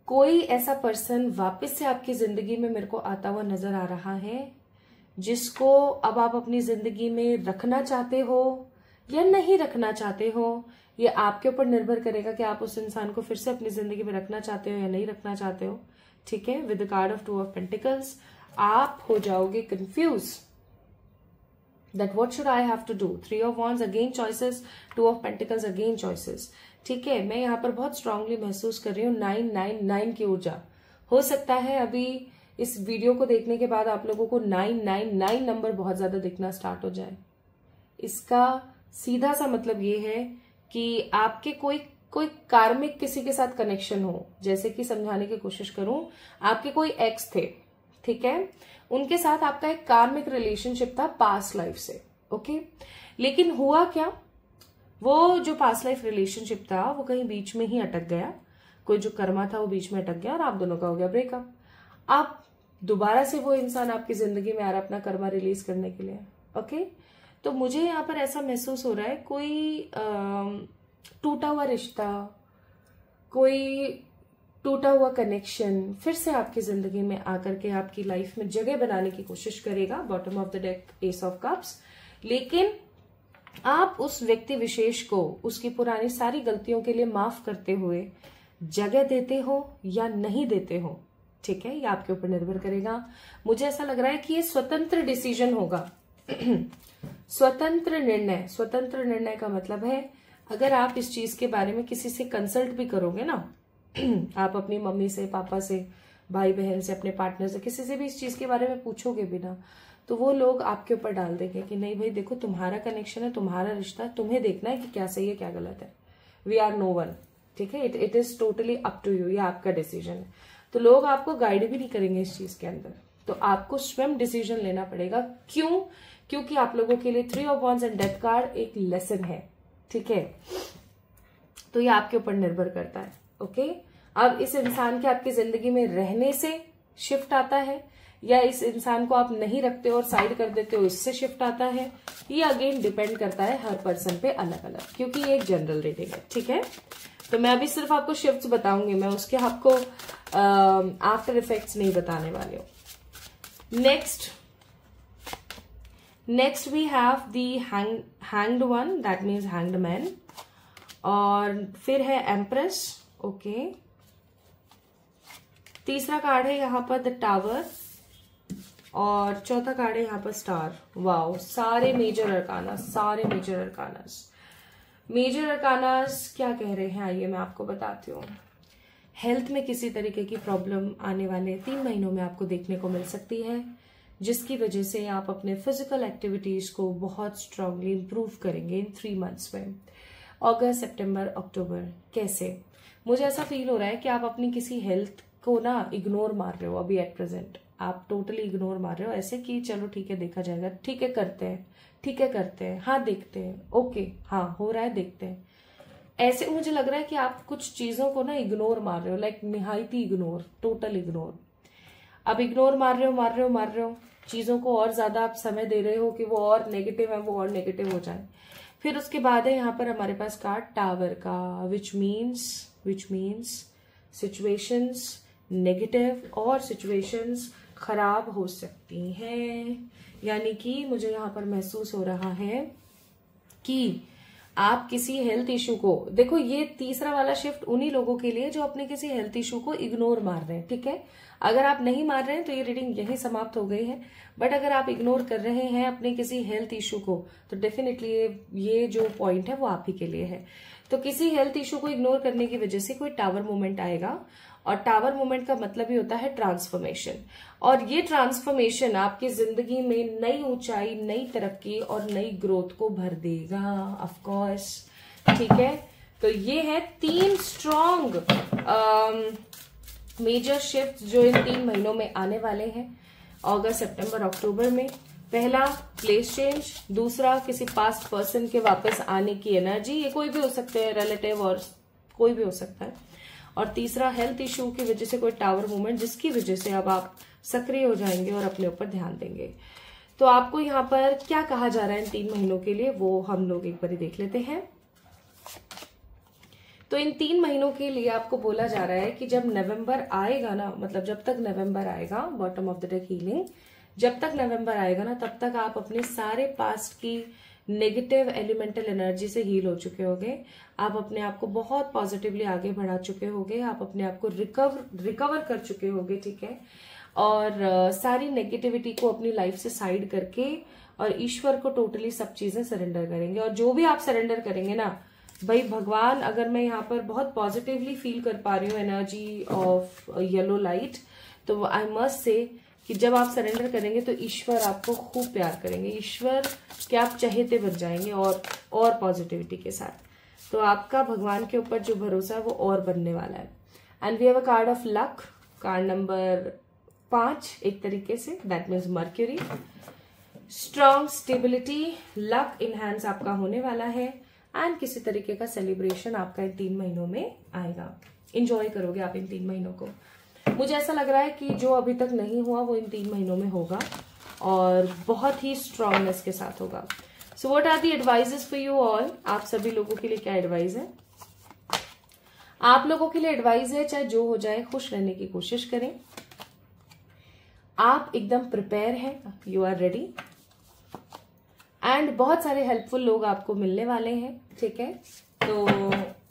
कोई ऐसा पर्सन वापस से आपकी जिंदगी में मेरे को आता हुआ नजर आ रहा है, जिसको अब आप अपनी जिंदगी में रखना चाहते हो या नहीं रखना चाहते हो। ये आपके ऊपर निर्भर करेगा कि आप उस इंसान को फिर से अपनी जिंदगी में रखना चाहते हो या नहीं रखना चाहते हो। ठीक है, with the card of 2 of Pentacles आप हो जाओगे confuse that what should I have to do. 3 of Wands again choices, 2 of Pentacles again choices. ठीक है, मैं यहाँ पर बहुत स्ट्रांगली महसूस कर रही हूँ 999 की ऊर्जा। हो सकता है अभी इस वीडियो को देखने के बाद आप लोगों को 999 नंबर बहुत ज्यादा दिखना स्टार्ट हो जाए। इसका सीधा सा मतलब ये है कि आपके कोई कार्मिक किसी के साथ कनेक्शन हो। जैसे कि समझाने की कोशिश करूं, आपके कोई एक्स थे, ठीक है, उनके साथ आपका एक कार्मिक रिलेशनशिप था पास्ट लाइफ से, ओके। लेकिन हुआ क्या, वो जो पास्ट लाइफ रिलेशनशिप था वो कहीं बीच में ही अटक गया। कोई जो कर्मा था वो बीच में अटक गया और आप दोनों का हो गया ब्रेकअप। आप दोबारा से वो इंसान आपकी जिंदगी में आ रहा है अपना कर्मा रिलीज करने के लिए, ओके। तो मुझे यहाँ पर ऐसा महसूस हो रहा है कोई टूटा हुआ रिश्ता, कोई टूटा हुआ कनेक्शन फिर से आपकी जिंदगी में आकर के आपकी लाइफ में जगह बनाने की कोशिश करेगा। Bottom of the deck S of cups. लेकिन आप उस व्यक्ति विशेष को उसकी पुरानी सारी गलतियों के लिए माफ करते हुए जगह देते हो या नहीं देते हो, ठीक है, ये आपके ऊपर निर्भर करेगा। मुझे ऐसा लग रहा है कि ये स्वतंत्र डिसीजन होगा स्वतंत्र निर्णय। स्वतंत्र निर्णय का मतलब है अगर आप इस चीज के बारे में किसी से कंसल्ट भी करोगे ना आप अपनी मम्मी से, पापा से, भाई बहन से, अपने पार्टनर से, किसी से भी इस चीज के बारे में पूछोगे भी ना, तो वो लोग आपके ऊपर डाल देंगे कि नहीं भाई देखो तुम्हारा कनेक्शन है, तुम्हारा रिश्ता है, तुम्हें देखना है कि क्या सही है क्या गलत है। वी आर नो वन, ठीक है, it is totally up to you, ये आपका डिसीजन है। तो लोग आपको गाइड भी नहीं करेंगे इस चीज के अंदर, तो आपको स्वयं डिसीजन लेना पड़ेगा। क्यों? क्योंकि आप लोगों के लिए 3 of Wands and death card एक लेसन है, ठीक है। तो ये आपके ऊपर निर्भर करता है, ओके। अब इस इंसान के आपकी जिंदगी में रहने से शिफ्ट आता है या इस इंसान को आप नहीं रखते और साइड कर देते हो, इससे शिफ्ट आता है, ये अगेन डिपेंड करता है हर पर्सन पे अलग अलग, क्योंकि ये एक जनरल रीडिंग है, ठीक है। तो मैं अभी सिर्फ आपको शिफ्ट्स बताऊंगी, मैं उसके आपको आफ्टर इफेक्ट्स नहीं बताने वाली हूं। Next we have the hanged one, that means hanged man, और फिर है एम्प्रेस, ओके। तीसरा कार्ड है यहाँ पर द टावर और चौथा कार्ड है यहाँ पर स्टार। वाओ, सारे मेजर अरकानास, सारे मेजर अरकानास। मेजर अरकानास क्या कह रहे हैं आइए मैं आपको बताती हूँ। हेल्थ में किसी तरीके की प्रॉब्लम आने वाले 3 महीनों में आपको देखने को मिल सकती है, जिसकी वजह से आप अपने फिजिकल एक्टिविटीज को बहुत स्ट्रांगली इंप्रूव करेंगे इन 3 मंथ्स में, अगस्त, सितंबर, अक्टूबर। कैसे? मुझे ऐसा फील हो रहा है कि आप अपनी किसी हेल्थ को ना इग्नोर मार रहे हो अभी एट प्रेजेंट, आप टोटली इग्नोर मार रहे हो, ऐसे कि चलो ठीक है देखा जाएगा, ठीक है करते हैं, ठीक है करते हैं, हाँ देखते हैं, ओके हाँ हो रहा है देखते हैं। ऐसे मुझे लग रहा है कि आप कुछ चीजों को ना इग्नोर मार रहे हो, लाइक निहायती इग्नोर, टोटल इग्नोर। अब इग्नोर मार रहे हो चीजों को, और ज्यादा आप समय दे रहे हो कि वो और नेगेटिव है, वो और नेगेटिव हो जाए। फिर उसके बाद है यहाँ पर हमारे पास कार्ड टावर का, विच मीन्स सिचुएशंस नेगेटिव और सिचुएशंस खराब हो सकती हैं। यानी कि मुझे यहाँ पर महसूस हो रहा है कि आप किसी हेल्थ इशू को, देखो ये तीसरा वाला शिफ्ट उन्हीं लोगों के लिए जो अपने किसी हेल्थ इशू को इग्नोर मार रहे हैं, ठीक है। अगर आप नहीं मान रहे हैं तो ये रीडिंग यहीं समाप्त हो गई है। बट अगर आप इग्नोर कर रहे हैं अपने किसी हेल्थ इशू को, तो डेफिनेटली ये जो पॉइंट है वो आप ही के लिए है। तो किसी हेल्थ इशू को इग्नोर करने की वजह से कोई टावर मूवमेंट आएगा, और टावर मूवमेंट का मतलब ही होता है ट्रांसफॉर्मेशन। और ये ट्रांसफॉर्मेशन आपकी जिंदगी में नई ऊंचाई, नई तरक्की और नई ग्रोथ को भर देगा, ऑफ कोर्स। ठीक है, तो ये है 3 स्ट्रॉन्ग मेजर शिफ्ट जो इन 3 महीनों में आने वाले हैं, अगस्त, सितंबर, अक्टूबर में। पहला, प्लेस चेंज। दूसरा, किसी पास्ट पर्सन के वापस आने की एनर्जी, ये कोई भी हो सकते हैं, रिलेटिव और कोई भी हो सकता है। और तीसरा, हेल्थ इश्यू की वजह से कोई टावर मूवमेंट, जिसकी वजह से अब आप सक्रिय हो जाएंगे और अपने ऊपर ध्यान देंगे। तो आपको यहाँ पर क्या कहा जा रहा है इन 3 महीनों के लिए, वो हम लोग एक बार देख लेते हैं। तो इन 3 महीनों के लिए आपको बोला जा रहा है कि जब नवंबर आएगा ना, मतलब जब तक नवंबर आएगा, bottom of the deck healing, जब तक नवंबर आएगा ना, तब तक आप अपने सारे पास्ट की नेगेटिव एलिमेंटल एनर्जी से हील हो चुके होंगे। आप अपने आप को बहुत पॉजिटिवली आगे बढ़ा चुके होंगे, आप अपने आप को रिकवर कर चुके होंगे। ठीक है, और सारी नेगेटिविटी को अपनी लाइफ से साइड करके और ईश्वर को टोटली सब चीजें सरेंडर करेंगे। और जो भी आप सरेंडर करेंगे ना भाई, भगवान, अगर मैं यहाँ पर बहुत पॉजिटिवली फील कर पा रही हूँ एनर्जी ऑफ येलो लाइट, तो आई मस्ट से कि जब आप सरेंडर करेंगे तो ईश्वर आपको खूब प्यार करेंगे, ईश्वर के आप चहेते बन जाएंगे और पॉजिटिविटी के साथ। तो आपका भगवान के ऊपर जो भरोसा है वो और बनने वाला है। And we have a card of luck, card number 5 एक तरीके से, that means mercury. Strong stability, luck enhance आपका होने वाला है, एंड किसी तरीके का सेलिब्रेशन आपका इन 3 महीनों में आएगा। इंजॉय करोगे आप इन 3 महीनों को। मुझे ऐसा लग रहा है कि जो अभी तक नहीं हुआ वो इन 3 महीनों में होगा, और बहुत ही स्ट्रांगनेस के साथ होगा। So what are the advices for you all? आप सभी लोगों के लिए क्या एडवाइस है? आप लोगों के लिए एडवाइस है, चाहे जो हो जाए खुश रहने की कोशिश करें। आप एकदम प्रिपेयर हैं, यू आर रेडी, एंड बहुत सारे हेल्पफुल लोग आपको मिलने वाले हैं। ठीक है, तो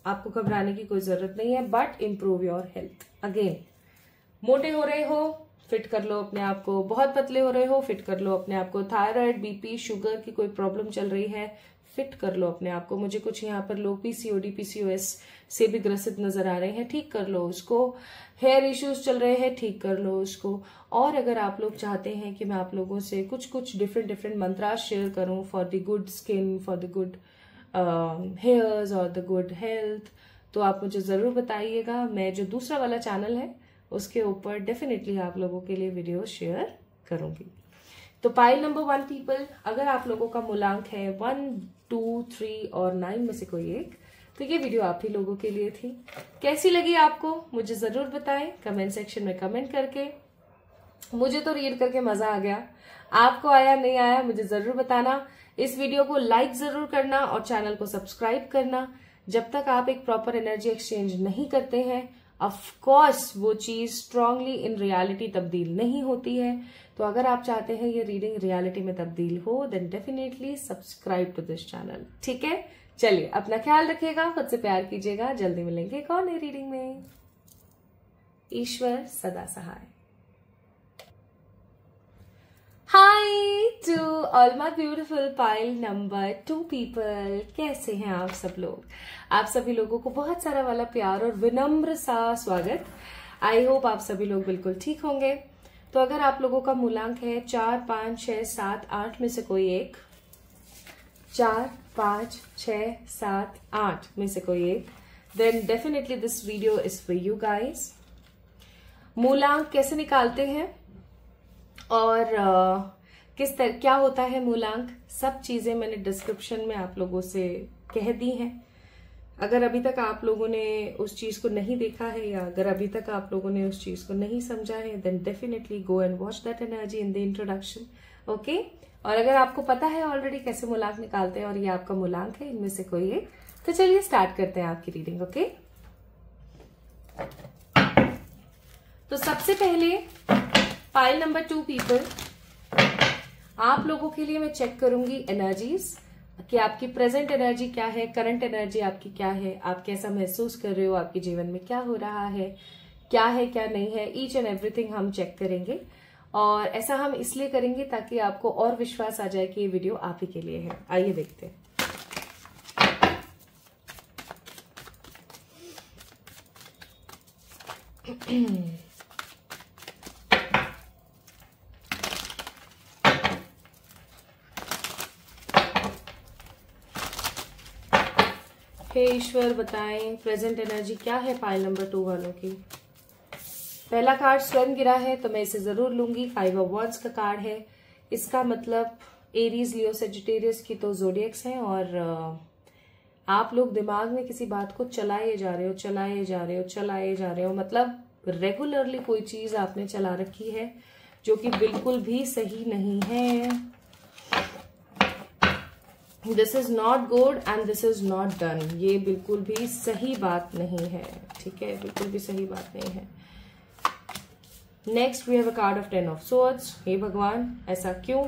आपको घबराने की कोई जरूरत नहीं है, but improve your health. Again, मोटे हो रहे हो, फिट कर लो अपने आप को। बहुत पतले हो रहे हो, फिट कर लो अपने आप को। थायराइड, बीपी, शुगर की कोई प्रॉब्लम चल रही है, फिट कर लो अपने आप को। मुझे कुछ यहाँ पर लोग पीसीओडी, पीसीओएस से भी ग्रसित नजर आ रहे हैं, ठीक कर लो उसको। हेयर इश्यूज चल रहे हैं, ठीक कर लो उसको। और अगर आप लोग चाहते हैं कि मैं आप लोगों से कुछ डिफरेंट मंत्रास शेयर करूं for the good skin, for the good hairs और द गुड हेल्थ, तो आप मुझे जरूर बताइएगा। मैं जो दूसरा वाला चैनल है उसके ऊपर डेफिनेटली आप लोगों के लिए वीडियो शेयर करूंगी। तो पाइल नंबर 1 पीपल, अगर आप लोगों का मूलांक है 1, 2, 3 और 9 में से कोई एक, तो ये वीडियो आप ही लोगों के लिए थी। कैसी लगी आपको मुझे जरूर बताएं कमेंट सेक्शन में कमेंट करके। मुझे तो रीड करके मजा आ गया, आपको आया नहीं आया मुझे जरूर बताना। इस वीडियो को लाइक जरूर करना और चैनल को सब्सक्राइब करना। जब तक आप एक प्रॉपर एनर्जी एक्सचेंज नहीं करते हैं, ऑफ कोर्स वो चीज स्ट्रांगली इन रियलिटी तब्दील नहीं होती है। तो अगर आप चाहते हैं ये रीडिंग रियलिटी में तब्दील हो, then definitely subscribe to this channel. ठीक है, चलिए अपना ख्याल रखिएगा, खुद से प्यार कीजिएगा। जल्दी मिलेंगे एक और नई रीडिंग में। ईश्वर सदा सहाय। Hi to all my beautiful pile number 2 people, कैसे हैं आप सब लोग? आप सभी लोगों को बहुत सारा वाला प्यार और विनम्र सा स्वागत। आई होप आप सभी लोग बिल्कुल ठीक होंगे। तो अगर आप लोगों का मूलांक है 4, 5, 6, 7, 8 में से कोई एक, 4, 5, 6, 7, 8 में से कोई एक, then definitely this video is for you guys. मूलांक कैसे निकालते हैं और क्या होता है मूलांक, सब चीजें मैंने डिस्क्रिप्शन में आप लोगों से कह दी हैं। अगर अभी तक आप लोगों ने उस चीज को नहीं देखा है, या अगर अभी तक आप लोगों ने उस चीज को नहीं समझा है, then definitely go and watch that energy in the introduction. Okay, और अगर आपको पता है ऑलरेडी कैसे मूलांक निकालते हैं और ये आपका मूलांक है इनमें से कोई एक, तो चलिए स्टार्ट करते हैं आपकी रीडिंग। ओके, तो सबसे पहले पाइल नंबर 2 पीपल, आप लोगों के लिए मैं चेक करूंगी एनर्जीज कि आपकी प्रेजेंट एनर्जी क्या है, करंट एनर्जी आपकी क्या है, आप कैसा महसूस कर रहे हो, आपके जीवन में क्या हो रहा है, क्या है क्या नहीं है, ईच एंड एवरीथिंग हम चेक करेंगे। और ऐसा हम इसलिए करेंगे ताकि आपको और विश्वास आ जाए कि ये वीडियो आप ही के लिए है। आइए देखते हैं। हे ईश्वर बताएं प्रेजेंट एनर्जी क्या है पाइल नंबर 2 वालों की। पहला कार्ड स्वयं गिरा है तो मैं इसे जरूर लूंगी। 5 ऑफ वॉन्ड्स का कार्ड है। इसका मतलब एरीज, लियो, सेजिटेरियस की तो ज़ोडिएक्स हैं और आप लोग दिमाग में किसी बात को चलाए जा रहे हो, मतलब रेगुलरली कोई चीज आपने चला रखी है जो कि बिल्कुल भी सही नहीं है। This is not good and this is not done. ये बिल्कुल भी सही बात नहीं है, ठीक है, बिल्कुल भी सही बात नहीं है। Next we have a card of 10 of swords. हे भगवान, ऐसा क्यों?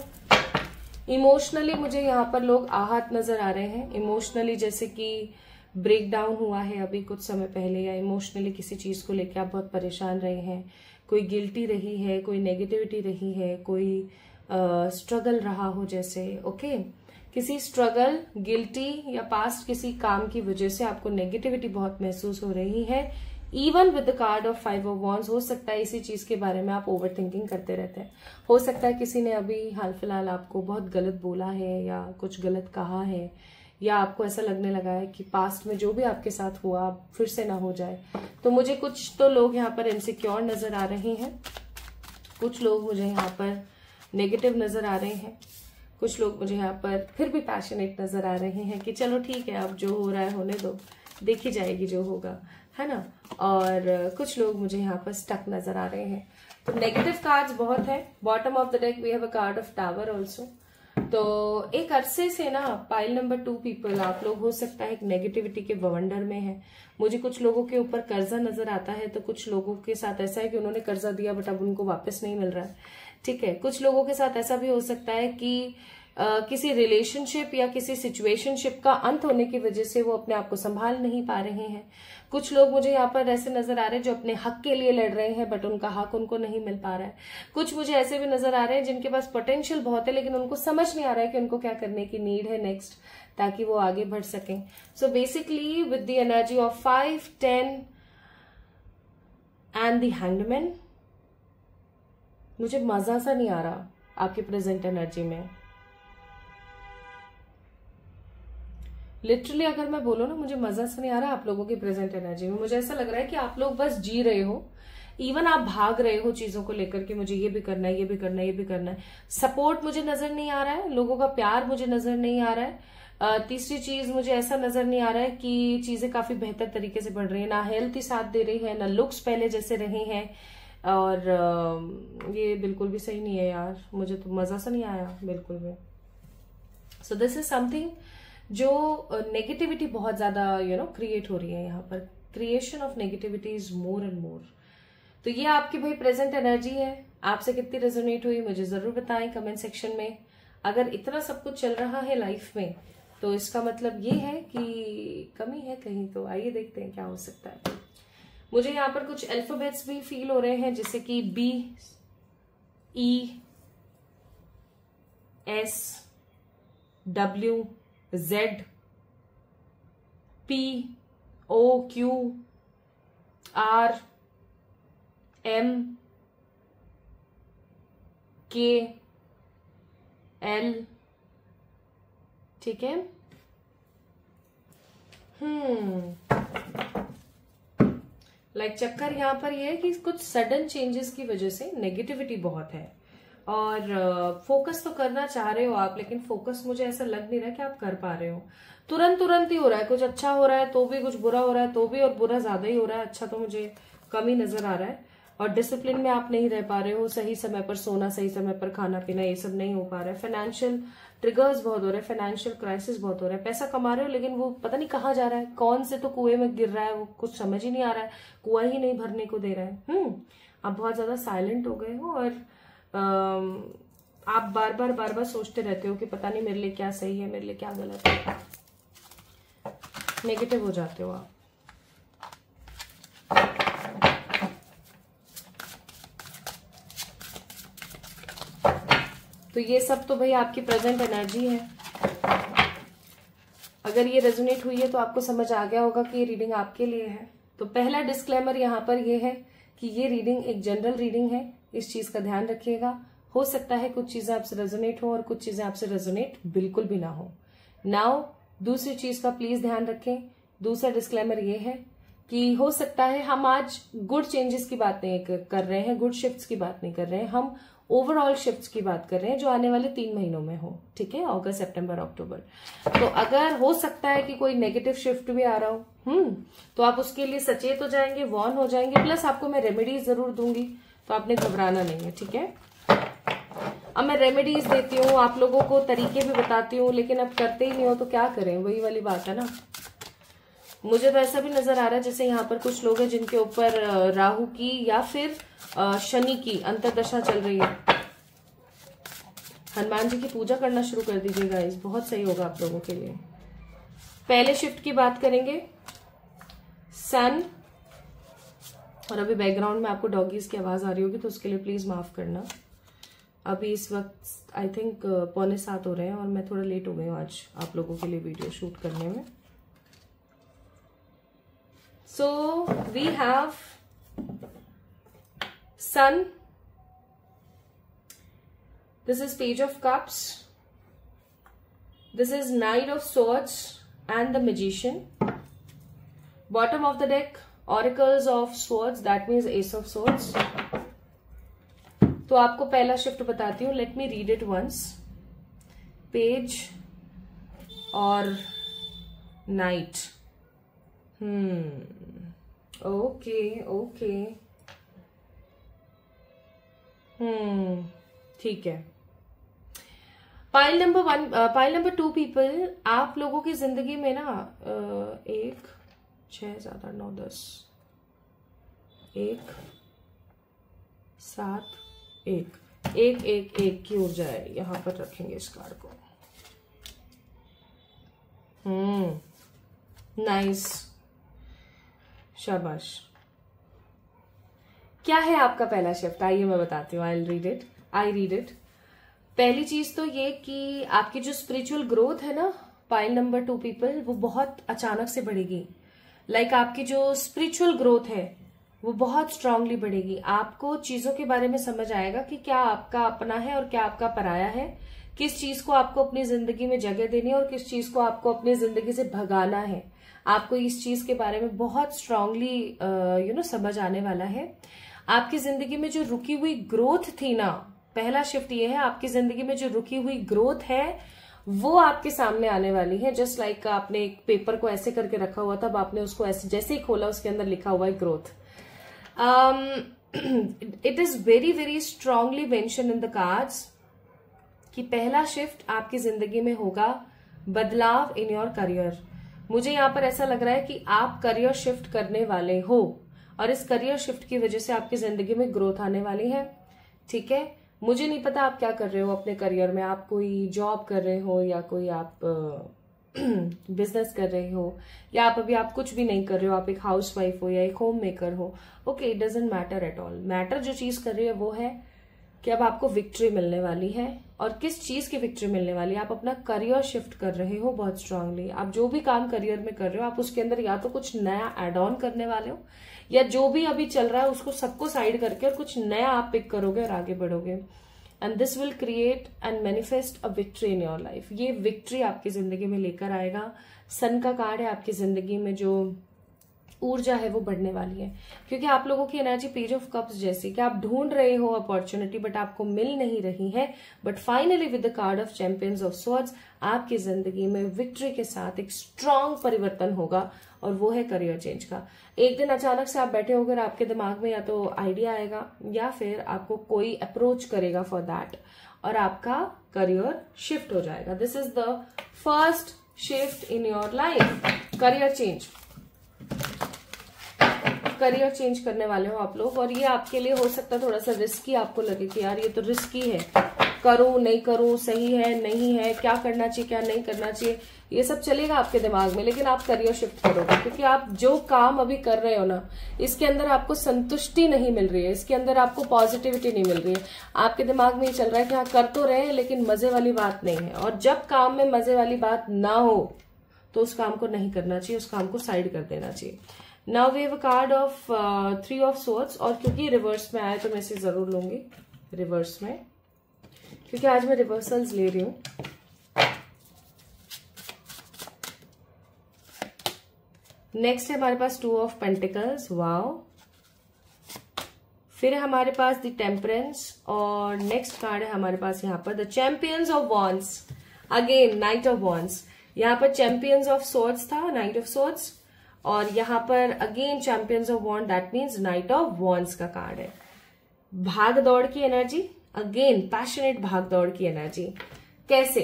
इमोशनली मुझे यहाँ पर लोग आहत नजर आ रहे हैं। इमोशनली जैसे कि ब्रेक डाउन हुआ है अभी कुछ समय पहले, या इमोशनली किसी चीज को लेकर आप बहुत परेशान रहे हैं। कोई गिल्टी रही है, कोई नेगेटिविटी रही है, कोई स्ट्रगल रहा हो जैसे, ओके। किसी स्ट्रगल, गिल्टी या पास्ट किसी काम की वजह से आपको नेगेटिविटी बहुत महसूस हो रही है। Even with the card of 5 of wands, हो सकता है इसी चीज के बारे में आप ओवर थिंकिंग करते रहते हैं। हो सकता है किसी ने अभी हाल फिलहाल आपको बहुत गलत बोला है या कुछ गलत कहा है, या आपको ऐसा लगने लगा है कि पास्ट में जो भी आपके साथ हुआ फिर से ना हो जाए। तो मुझे कुछ तो लोग यहाँ पर इनसिक्योर नजर आ रहे हैं, कुछ लोग मुझे यहाँ पर नेगेटिव नजर आ रहे हैं, कुछ लोग मुझे यहाँ पर फिर भी पैशनेट नजर आ रहे हैं कि चलो ठीक है, अब जो हो रहा है होने दो, देखी जाएगी जो होगा, है ना। और कुछ लोग मुझे यहाँ पर स्टक नजर आ रहे हैं। तो नेगेटिव कार्ड्स बहुत है। Bottom of the deck we have a card of tower also. तो एक अरसे से ना पाइल नंबर 2 पीपल, आप लोग हो सकता है एक नेगेटिविटी के बवंडर में है। मुझे कुछ लोगों के ऊपर कर्जा नजर आता है, तो कुछ लोगों के साथ ऐसा है कि उन्होंने कर्जा दिया बट अब उनको वापस नहीं मिल रहा है, ठीक है। कुछ लोगों के साथ ऐसा भी हो सकता है कि किसी रिलेशनशिप या किसी सिचुएशनशिप का अंत होने की वजह से वो अपने आप को संभाल नहीं पा रहे हैं। कुछ लोग मुझे यहाँ पर ऐसे नजर आ रहे हैं जो अपने हक के लिए लड़ रहे हैं बट उनका हक उनको नहीं मिल पा रहा है। कुछ मुझे ऐसे भी नजर आ रहे हैं जिनके पास पोटेंशियल बहुत है लेकिन उनको समझ नहीं आ रहा है कि उनको क्या करने की नीड है नेक्स्ट, ताकि वो आगे बढ़ सकें। So basically with the energy of 5, 10 and the handman, मुझे मजा सा नहीं आ रहा आपकी प्रेजेंट एनर्जी में। लिटरली अगर मैं बोलूं ना, मुझे मजा सा नहीं आ रहा आप लोगों की प्रेजेंट एनर्जी में। मुझे ऐसा लग रहा है कि आप लोग बस जी रहे हो, इवन आप भाग रहे हो चीजों को लेकर के, मुझे ये भी करना है, ये भी करना है, ये भी करना है। सपोर्ट मुझे नजर नहीं आ रहा है, लोगों का प्यार मुझे नजर नहीं आ रहा है। तीसरी चीज, मुझे ऐसा नजर नहीं आ रहा है कि चीजें काफी बेहतर तरीके से बढ़ रही है। ना हेल्थ ही साथ दे रही है, ना लुक्स पहले जैसे रहे हैं, और ये बिल्कुल भी सही नहीं है यार। मुझे तो मजा सा नहीं आया बिल्कुल भी। सो दिस इज समथिंग जो नेगेटिविटी बहुत ज्यादा क्रिएट हो रही है यहाँ पर। Creation of negativity is more and more. तो ये आपकी भाई प्रेजेंट एनर्जी है। आपसे कितनी रेजोनेट हुई मुझे जरूर बताएं कमेंट सेक्शन में। अगर इतना सब कुछ चल रहा है लाइफ में तो इसका मतलब ये है कि कमी है कहीं। तो आइए देखते हैं क्या हो सकता है। मुझे यहाँ पर कुछ अल्फाबेट्स भी फील हो रहे हैं, जैसे कि B, E, S, W, Z, P, O, Q, R, M, K, L, ठीक है। चक्कर यहाँ पर ये है कि कुछ सडन चेंजेस की वजह से नेगेटिविटी बहुत है, और फोकस तो करना चाह रहे हो आप, लेकिन फोकस मुझे ऐसा लग नहीं रहा कि आप कर पा रहे हो। तुरंत ही हो रहा है, कुछ अच्छा हो रहा है तो भी, कुछ बुरा हो रहा है तो भी, और बुरा ज्यादा ही हो रहा है, अच्छा तो मुझे कम ही नजर आ रहा है। और डिसिप्लिन में आप नहीं रह पा रहे हो, सही समय पर सोना, सही समय पर खाना पीना, ये सब नहीं हो पा रहा है। फाइनेंशियल ट्रिगर्स बहुत हो रहे हैं, फाइनेंशियल क्राइसिस बहुत हो रहा है। पैसा कमा रहे हो लेकिन वो पता नहीं कहाँ जा रहा है, कौन से तो कुएं में गिर रहा है, वो कुछ समझ ही नहीं आ रहा है, कुआं ही नहीं भरने को दे रहा है। आप बहुत ज्यादा साइलेंट हो गए हो, और आप बार बार सोचते रहते हो कि पता नहीं मेरे लिए क्या सही है, मेरे लिए क्या गलत है। नेगेटिव हो जाते हो आप। तो ये सब तो भाई आपकी प्रेजेंट एनर्जी है। अगर ये रेजोनेट हुई है तो आपको समझ आ गया होगा कि ये रीडिंग आपके लिए है। तो पहला डिस्क्लेमर यहाँ पर ये है कि ये रीडिंग एक जनरल रीडिंग है, इस चीज का ध्यान रखिएगा। हो सकता है कुछ चीजें आपसे रेजोनेट हो और कुछ चीजें आपसे रेजोनेट बिल्कुल भी ना हो। नाउ दूसरी चीज का प्लीज ध्यान रखें। दूसरा डिस्क्लेमर ये है कि हो सकता है हम आज गुड चेंजेस की बात नहीं कर रहे हैं, गुड शिफ्ट्स की बात नहीं कर रहे हैं, हम ओवरऑल शिफ्ट्स की बात कर रहे हैं जो आने वाले 3 महीनों में हो। ठीक है, अगस्त, सितंबर, अक्टूबर। तो अगर हो सकता है कि कोई नेगेटिव शिफ्ट भी आ रहा हो तो आप उसके लिए सचेत हो जाएंगे, वॉर्न हो जाएंगे, प्लस आपको मैं रेमेडीज जरूर दूंगी, तो आपने घबराना नहीं है। ठीक है, अब मैं रेमेडीज देती हूँ, आप लोगों को तरीके भी बताती हूँ, लेकिन अब करते ही नहीं हो तो क्या करें, वही वाली बात है ना। मुझे तो ऐसा भी नजर आ रहा है जैसे यहाँ पर कुछ लोग हैं जिनके ऊपर राहु की या फिर शनि की अंतर्दशा चल रही है। हनुमान जी की पूजा करना शुरू कर दीजिएगा, इस बहुत सही होगा आप लोगों के लिए। पहले शिफ्ट की बात करेंगे, सन। और अभी बैकग्राउंड में आपको डॉगीज की आवाज आ रही होगी तो उसके लिए प्लीज माफ करना। अभी इस वक्त आई थिंक 6:45 हो रहे हैं और मैं थोड़ा लेट हो गई हूँ आज आप लोगों के लिए वीडियो शूट करने में। So we have Sun. This is Page of Cups. This is Knight of Swords and the Magician. Bottom of the deck, Oracles of Swords. That means Ace of Swords. तो आपको पहला shift बताती हूँ. Let me read it once. Page और Knight. Okay ठीक है। Pile number 2 people, आप लोगों की जिंदगी में ना 1 6 7 8 9 10 1 7 1 की ऊर्जा है। यहां पर रखेंगे इस कार्ड को। नाइस, शाबाश। क्या है आपका पहला शिफ्ट? आइए मैं बताती हूँ। I read it. पहली चीज तो ये कि आपकी जो स्पिरिचुअल ग्रोथ है ना पाइल नंबर 2 पीपल, वो बहुत अचानक से बढ़ेगी। लाइक आपकी जो स्पिरिचुअल ग्रोथ है वो बहुत स्ट्रांगली बढ़ेगी। आपको चीजों के बारे में समझ आएगा कि क्या आपका अपना है और क्या आपका पराया है, किस चीज को आपको अपनी जिंदगी में जगह देनी है और किस चीज को आपको अपनी जिंदगी से भगाना है। आपको इस चीज के बारे में बहुत स्ट्रांगली समझ आने वाला है। आपकी जिंदगी में जो रुकी हुई ग्रोथ थी ना, पहला शिफ्ट ये है, आपकी जिंदगी में जो रुकी हुई ग्रोथ है वो आपके सामने आने वाली है। जस्ट लाइक आपने एक पेपर को ऐसे करके रखा हुआ था, अब आपने उसको ऐसे जैसे ही खोला उसके अंदर लिखा हुआ है growth. It is very very strongly mention in the cards कि पहला शिफ्ट आपकी जिंदगी में होगा बदलाव इन योर करियर। मुझे यहाँ पर ऐसा लग रहा है कि आप करियर शिफ्ट करने वाले हो और इस करियर शिफ्ट की वजह से आपकी जिंदगी में ग्रोथ आने वाली है। ठीक है, मुझे नहीं पता आप क्या कर रहे हो अपने करियर में। आप कोई जॉब कर रहे हो या कोई आप बिजनेस कर रहे हो या आप कुछ भी नहीं कर रहे हो, आप एक हाउसवाइफ हो या एक होम मेकर हो। Okay, it doesn't matter at all. Matter जो चीज कर रही है वो है कि अब आपको विक्ट्री मिलने वाली है। और किस चीज की विक्ट्री मिलने वाली है? आप अपना करियर शिफ्ट कर रहे हो बहुत स्ट्रांगली। आप जो भी काम करियर में कर रहे हो आप उसके अंदर या तो कुछ नया एड ऑन करने वाले हो या जो भी अभी चल रहा है उसको सबको साइड करके और कुछ नया आप पिक करोगे और आगे बढ़ोगे। And this will create and manifest a victory in your life. ये विक्ट्री आपकी जिंदगी में लेकर आएगा। सन का कार्ड है, आपकी जिंदगी में जो ऊर्जा है वो बढ़ने वाली है, क्योंकि आप लोगों की एनर्जी पेज ऑफ कप्स जैसी कि आप ढूंढ रहे हो अपॉर्चुनिटी बट आपको मिल नहीं रही है। But finally with the card of champions of swords आपकी जिंदगी में विक्ट्री के साथ एक स्ट्रांग परिवर्तन होगा और वो है करियर चेंज का। एक दिन अचानक से आप बैठे होकर आपके दिमाग में या तो आइडिया आएगा या फिर आपको कोई अप्रोच करेगा फॉर दैट और आपका करियर शिफ्ट हो जाएगा। This is the first shift in your life, career change. Career change करने वाले हो आप लोग और ये आपके लिए हो सकता है थोड़ा सा रिस्की आपको लगे कि यार ये तो रिस्की है, करूं नहीं करूं, सही है नहीं है, क्या करना चाहिए क्या नहीं करना चाहिए, ये सब चलेगा आपके दिमाग में, लेकिन आप करियर शिफ्ट करोगे, क्योंकि आप जो काम अभी कर रहे हो ना, इसके अंदर आपको संतुष्टि नहीं मिल रही है, इसके अंदर आपको पॉजिटिविटी नहीं मिल रही है। आपके दिमाग में ये चल रहा है कि हाँ कर तो रहे हैं लेकिन मजे वाली बात नहीं है, और जब काम में मजे वाली बात ना हो तो उस काम को नहीं करना चाहिए, उस काम को साइड कर देना चाहिए। Now we have a card of 3 of swords, और क्योंकि रिवर्स में आया तो मैं इसे जरूर लूंगी रिवर्स में, क्योंकि आज मैं रिवर्सल्स ले रही हूं। नेक्स्ट है हमारे पास 2 ऑफ पेंटिकल्स, वाओ। फिर है हमारे पास द टेम्परेंस, और नेक्स्ट कार्ड है हमारे पास यहाँ पर the champions of wands, again knight of wands. यहाँ पर चैंपियंस ऑफ सोर्ड्स था, नाइट ऑफ सोर्ड्स, और यहाँ पर again champions of wand, that means knight of wands का कार्ड है। भाग दौड़ की एनर्जी, अगेन पैशनेट भाग दौड़ की एनर्जी। कैसे?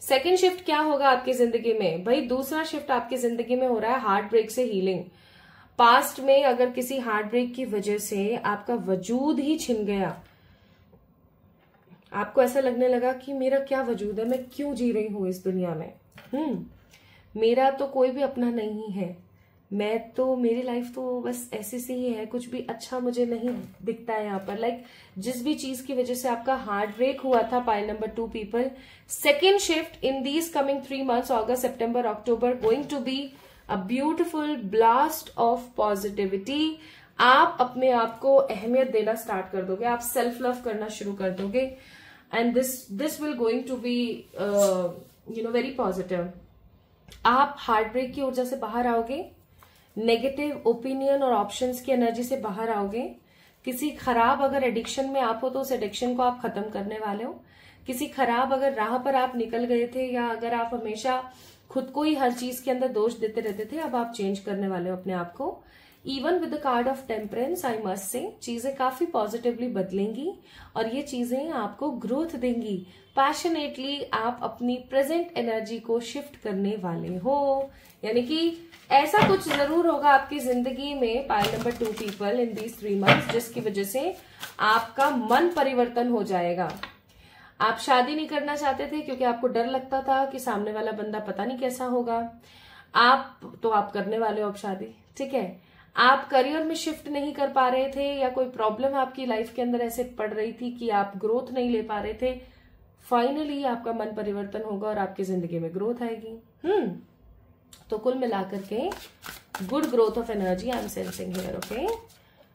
सेकंड शिफ्ट क्या होगा आपकी जिंदगी में? भाई दूसरा शिफ्ट आपकी जिंदगी में हो रहा है हार्ट ब्रेक से हीलिंग। पास्ट में अगर किसी हार्ट ब्रेक की वजह से आपका वजूद ही छिन गया, आपको ऐसा लगने लगा कि मेरा क्या वजूद है, मैं क्यों जी रही हूं इस दुनिया में, मेरा तो कोई भी अपना नहीं है, मैं तो, मेरी लाइफ तो बस ऐसे से ही है, कुछ भी अच्छा मुझे नहीं दिखता है यहाँ पर। लाइक जिस भी चीज की वजह से आपका हार्ट ब्रेक हुआ था, pile number 2 people, second shift in these coming 3 months, अगस्त सितंबर अक्टूबर, going to be a beautiful blast of positivity. आप अपने आप को अहमियत देना स्टार्ट कर दोगे, आप सेल्फ लव करना शुरू कर दोगे, and this will going to be very positive. आप हार्ट ब्रेक की ऊर्जा से बाहर आओगे, नेगेटिव ओपिनियन और ऑप्शंस की एनर्जी से बाहर आओगे। किसी खराब अगर एडिक्शन में आप हो तो उस एडिक्शन को आप खत्म करने वाले हो। किसी खराब अगर राह पर आप निकल गए थे, या अगर आप हमेशा खुद को ही हर चीज के अंदर दोष देते रहते थे, अब आप चेंज करने वाले हो अपने आप को। Even with the card of temperance, I must say चीजें काफी पॉजिटिवली बदलेंगी, और ये चीजें आपको ग्रोथ देंगी। पैशनेटली आप अपनी प्रेजेंट एनर्जी को शिफ्ट करने वाले हो, यानी कि ऐसा कुछ जरूर होगा आपकी जिंदगी में, pile number 2 people, in these 3 months, जिसकी वजह से आपका मन परिवर्तन हो जाएगा। आप शादी नहीं करना चाहते थे क्योंकि आपको डर लगता था कि सामने वाला बंदा पता नहीं कैसा होगा, आप करने वाले हो अब शादी, ठीक है। आप करियर में शिफ्ट नहीं कर पा रहे थे, या कोई प्रॉब्लम आपकी लाइफ के अंदर ऐसे पड़ रही थी कि आप ग्रोथ नहीं ले पा रहे थे, फाइनली आपका मन परिवर्तन होगा और आपकी जिंदगी में ग्रोथ आएगी। तो कुल मिलाकर के good growth of energy I am sensing here, okay.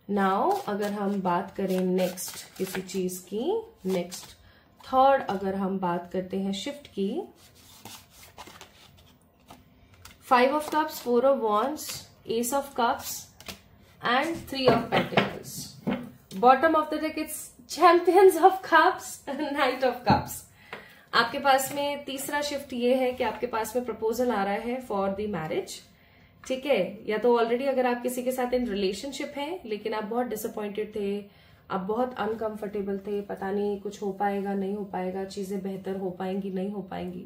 Now अगर हम बात करें नेक्स्ट किसी चीज की, नेक्स्ट थर्ड अगर हम बात करते हैं शिफ्ट की, 5 of cups, 4 of wands, ace of cups and 3 of pentacles. Bottom of the deck it's champions of cups, knight of cups. आपके पास में तीसरा शिफ्ट ये है कि आपके पास में प्रपोजल आ रहा है फॉर द मैरिज, ठीक है। या तो ऑलरेडी अगर आप किसी के साथ इन रिलेशनशिप है, लेकिन आप बहुत डिसअपॉइंटेड थे, आप बहुत अनकंफर्टेबल थे, पता नहीं कुछ हो पाएगा नहीं हो पाएगा, चीजें बेहतर हो पाएंगी नहीं हो पाएंगी,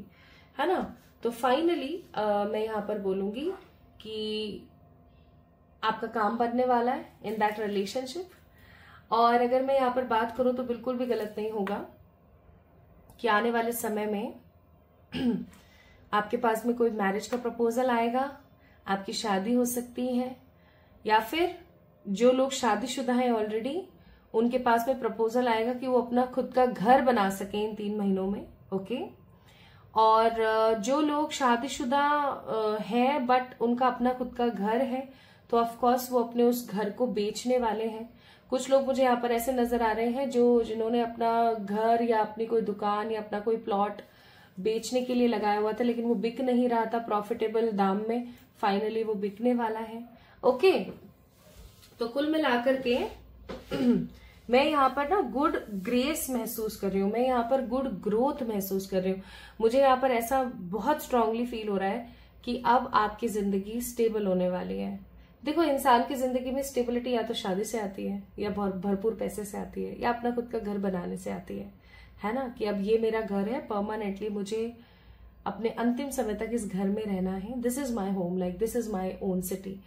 है ना। तो फाइनली मैं यहाँ पर बोलूंगी कि आपका काम बनने वाला है इन दैट रिलेशनशिप। और अगर मैं यहाँ पर बात करूं तो बिल्कुल भी गलत नहीं होगा कि आने वाले समय में आपके पास में कोई मैरिज का प्रपोजल आएगा, आपकी शादी हो सकती है, या फिर जो लोग शादीशुदा हैं ऑलरेडी उनके पास में प्रपोजल आएगा कि वो अपना खुद का घर बना सके इन 3 महीनों में, ओके। और जो लोग शादीशुदा हैं बट उनका अपना खुद का घर है, तो ऑफ कोर्स वो अपने उस घर को बेचने वाले हैं। कुछ लोग मुझे यहाँ पर ऐसे नजर आ रहे हैं जिन्होंने अपना घर या अपनी कोई दुकान या अपना कोई प्लॉट बेचने के लिए लगाया हुआ था, लेकिन वो बिक नहीं रहा था प्रॉफिटेबल दाम में, फाइनली वो बिकने वाला है, ओके। तो कुल मिलाकर के मैं यहाँ पर ना गुड ग्रेस महसूस कर रही हूँ, मैं यहाँ पर गुड ग्रोथ महसूस कर रही हूँ। मुझे यहाँ पर ऐसा बहुत स्ट्रांगली फील हो रहा है कि अब आपकी जिंदगी स्टेबल होने वाली है। देखो, इंसान की जिंदगी में स्टेबिलिटी या तो शादी से आती है, या भरपूर पैसे से आती है, या अपना खुद का घर बनाने से आती है ना, कि अब ये मेरा घर है, परमानेंटली मुझे अपने अंतिम समय तक इस घर में रहना है, this is my home, like this is my own city.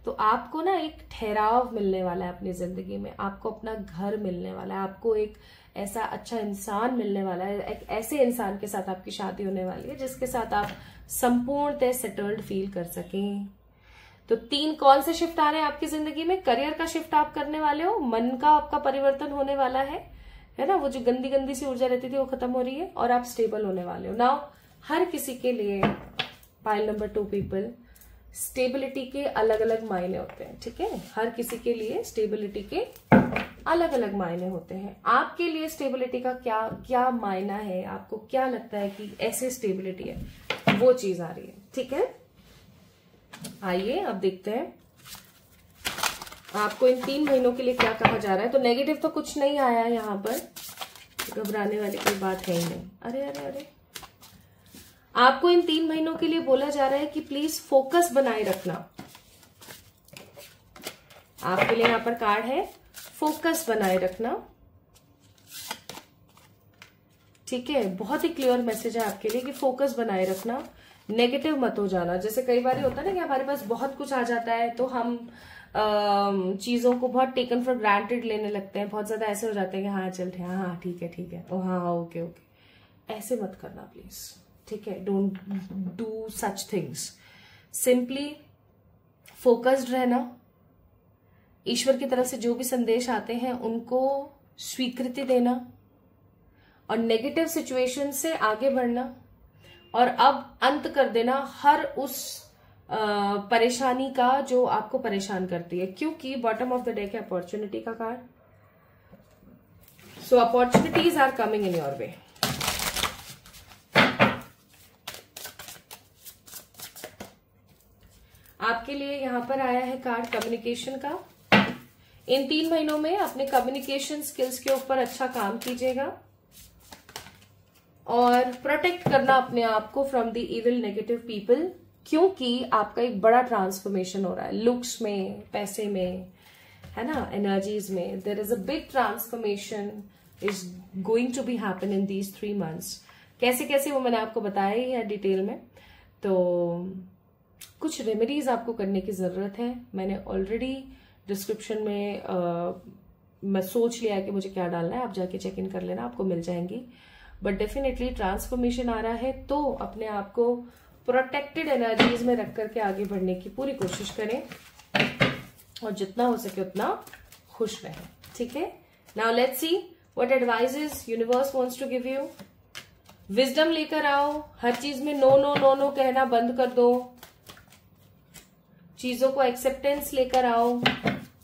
तो आपको ना एक ठहराव मिलने वाला है अपनी जिंदगी में, आपको अपना घर मिलने वाला है, आपको एक ऐसा अच्छा इंसान मिलने वाला है, एक ऐसे इंसान के साथ आपकी शादी होने वाली है जिसके साथ आप संपूर्णतः सेटल्ड फील कर सकें। तो 3 कौन से शिफ्ट आ रहे हैं आपकी जिंदगी में? करियर का शिफ्ट आप करने वाले हो, मन का आपका परिवर्तन होने वाला है ना, वो जो गंदी गंदी सी ऊर्जा रहती थी वो खत्म हो रही है, और आप स्टेबल होने वाले हो। नाउ हर किसी के लिए पाइल नंबर 2 पीपल, स्टेबिलिटी के अलग अलग मायने होते हैं, ठीक है? हर किसी के लिए स्टेबिलिटी के अलग अलग मायने होते हैं। आपके लिए स्टेबिलिटी का क्या क्या मायना है, आपको क्या लगता है कि ऐसे स्टेबिलिटी है, वो चीज आ रही है, ठीक है? आइए अब देखते हैं आपको इन 3 महीनों के लिए क्या कहा जा रहा है। तो नेगेटिव तो कुछ नहीं आया यहाँ पर, घबराने वाली कोई बात है ही नहीं। अरे अरे अरे, आपको इन 3 महीनों के लिए बोला जा रहा है कि प्लीज फोकस बनाए रखना। आपके लिए यहां पर कार्ड है फोकस बनाए रखना, ठीक है? बहुत ही क्लियर मैसेज है आपके लिए कि फोकस बनाए रखना, नेगेटिव मत हो जाना। जैसे कई बार होता है ना कि हमारे पास बहुत कुछ आ जाता है तो हम चीजों को बहुत टेकन फॉर ग्रांटेड लेने लगते हैं, बहुत ज्यादा ऐसे हो जाते हैं कि हाँ चल हाँ हाँ ठीक है, ओ हाँ ओके ओके। ऐसे मत करना प्लीज, ठीक है? Don't do such things. Simply focused रहना, ईश्वर की तरफ से जो भी संदेश आते हैं उनको स्वीकृति देना, और नेगेटिव सिचुएशन से आगे बढ़ना, और अब अंत कर देना हर उस परेशानी का जो आपको परेशान करती है, क्योंकि बॉटम ऑफ द डेक है अपॉर्चुनिटी का card. So opportunities are coming in your way. आपके लिए यहां पर आया है कार्ड कम्युनिकेशन का। इन 3 महीनों में अपने कम्युनिकेशन स्किल्स के ऊपर अच्छा काम कीजिएगा और प्रोटेक्ट करना अपने आप को from the evil negative people, क्योंकि आपका एक बड़ा ट्रांसफॉर्मेशन हो रहा है लुक्स में, पैसे में, है ना, एनर्जीज में। There is a big transformation is going to be happen in these 3 months। कैसे कैसे वो मैंने आपको बताया ही है डिटेल में। तो कुछ रेमेडीज आपको करने की जरूरत है। मैंने ऑलरेडी डिस्क्रिप्शन में मैं सोच लिया है कि मुझे क्या डालना है, आप जाके चेक इन कर लेना, आपको मिल जाएंगी। बट डेफिनेटली ट्रांसफॉर्मेशन आ रहा है तो अपने आप को प्रोटेक्टेड एनर्जीज में रख करके आगे बढ़ने की पूरी कोशिश करें और जितना हो सके उतना खुश रहें, ठीक है? Now let's see what advices universe wants to give you. Wisdom लेकर आओ, हर चीज में नो नो नो नो कहना बंद कर दो, चीजों को एक्सेप्टेंस लेकर आओ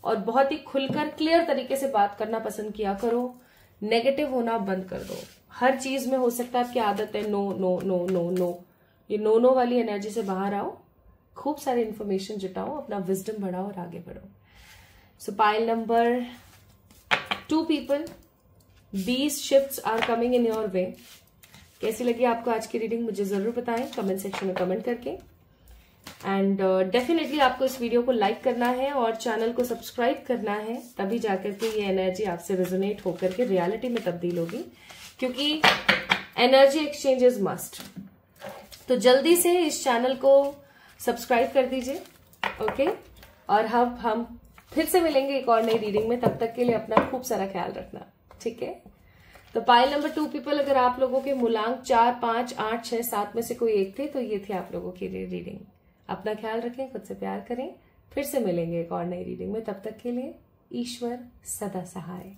और बहुत ही खुलकर क्लियर तरीके से बात करना पसंद किया करो। नेगेटिव होना बंद कर दो। हर चीज में हो सकता है आपकी आदत है no no no no no, ये नो नो वाली एनर्जी से बाहर आओ, खूब सारी इंफॉर्मेशन जुटाओ, अपना विजडम बढ़ाओ और आगे बढ़ो। So pile number 2 people, 20 shifts are coming in your way. कैसी लगी आपको आज की रीडिंग मुझे जरूर बताएं कमेंट सेक्शन में कमेंट करके। एंड डेफिनेटली आपको इस वीडियो को लाइक करना है और चैनल को सब्सक्राइब करना है, तभी जाकर के ये एनर्जी आपसे रेजोनेट होकर के रियलिटी में तब्दील होगी, क्योंकि एनर्जी एक्सचेंज इज मस्ट। तो जल्दी से इस चैनल को सब्सक्राइब कर दीजिए, ओके? और हम फिर से मिलेंगे एक और नई रीडिंग में, तब तक के लिए अपना खूब सारा ख्याल रखना, ठीक है? तो पाइल नंबर 2 पीपल, अगर आप लोगों के मूलांक 4, 5, 8, 6, 7 में से कोई एक थे तो ये थे आप लोगों की रीडिंग। अपना ख्याल रखें, खुद से प्यार करें, फिर से मिलेंगे एक और नई रीडिंग में, तब तक के लिए ईश्वर सदा सहाय।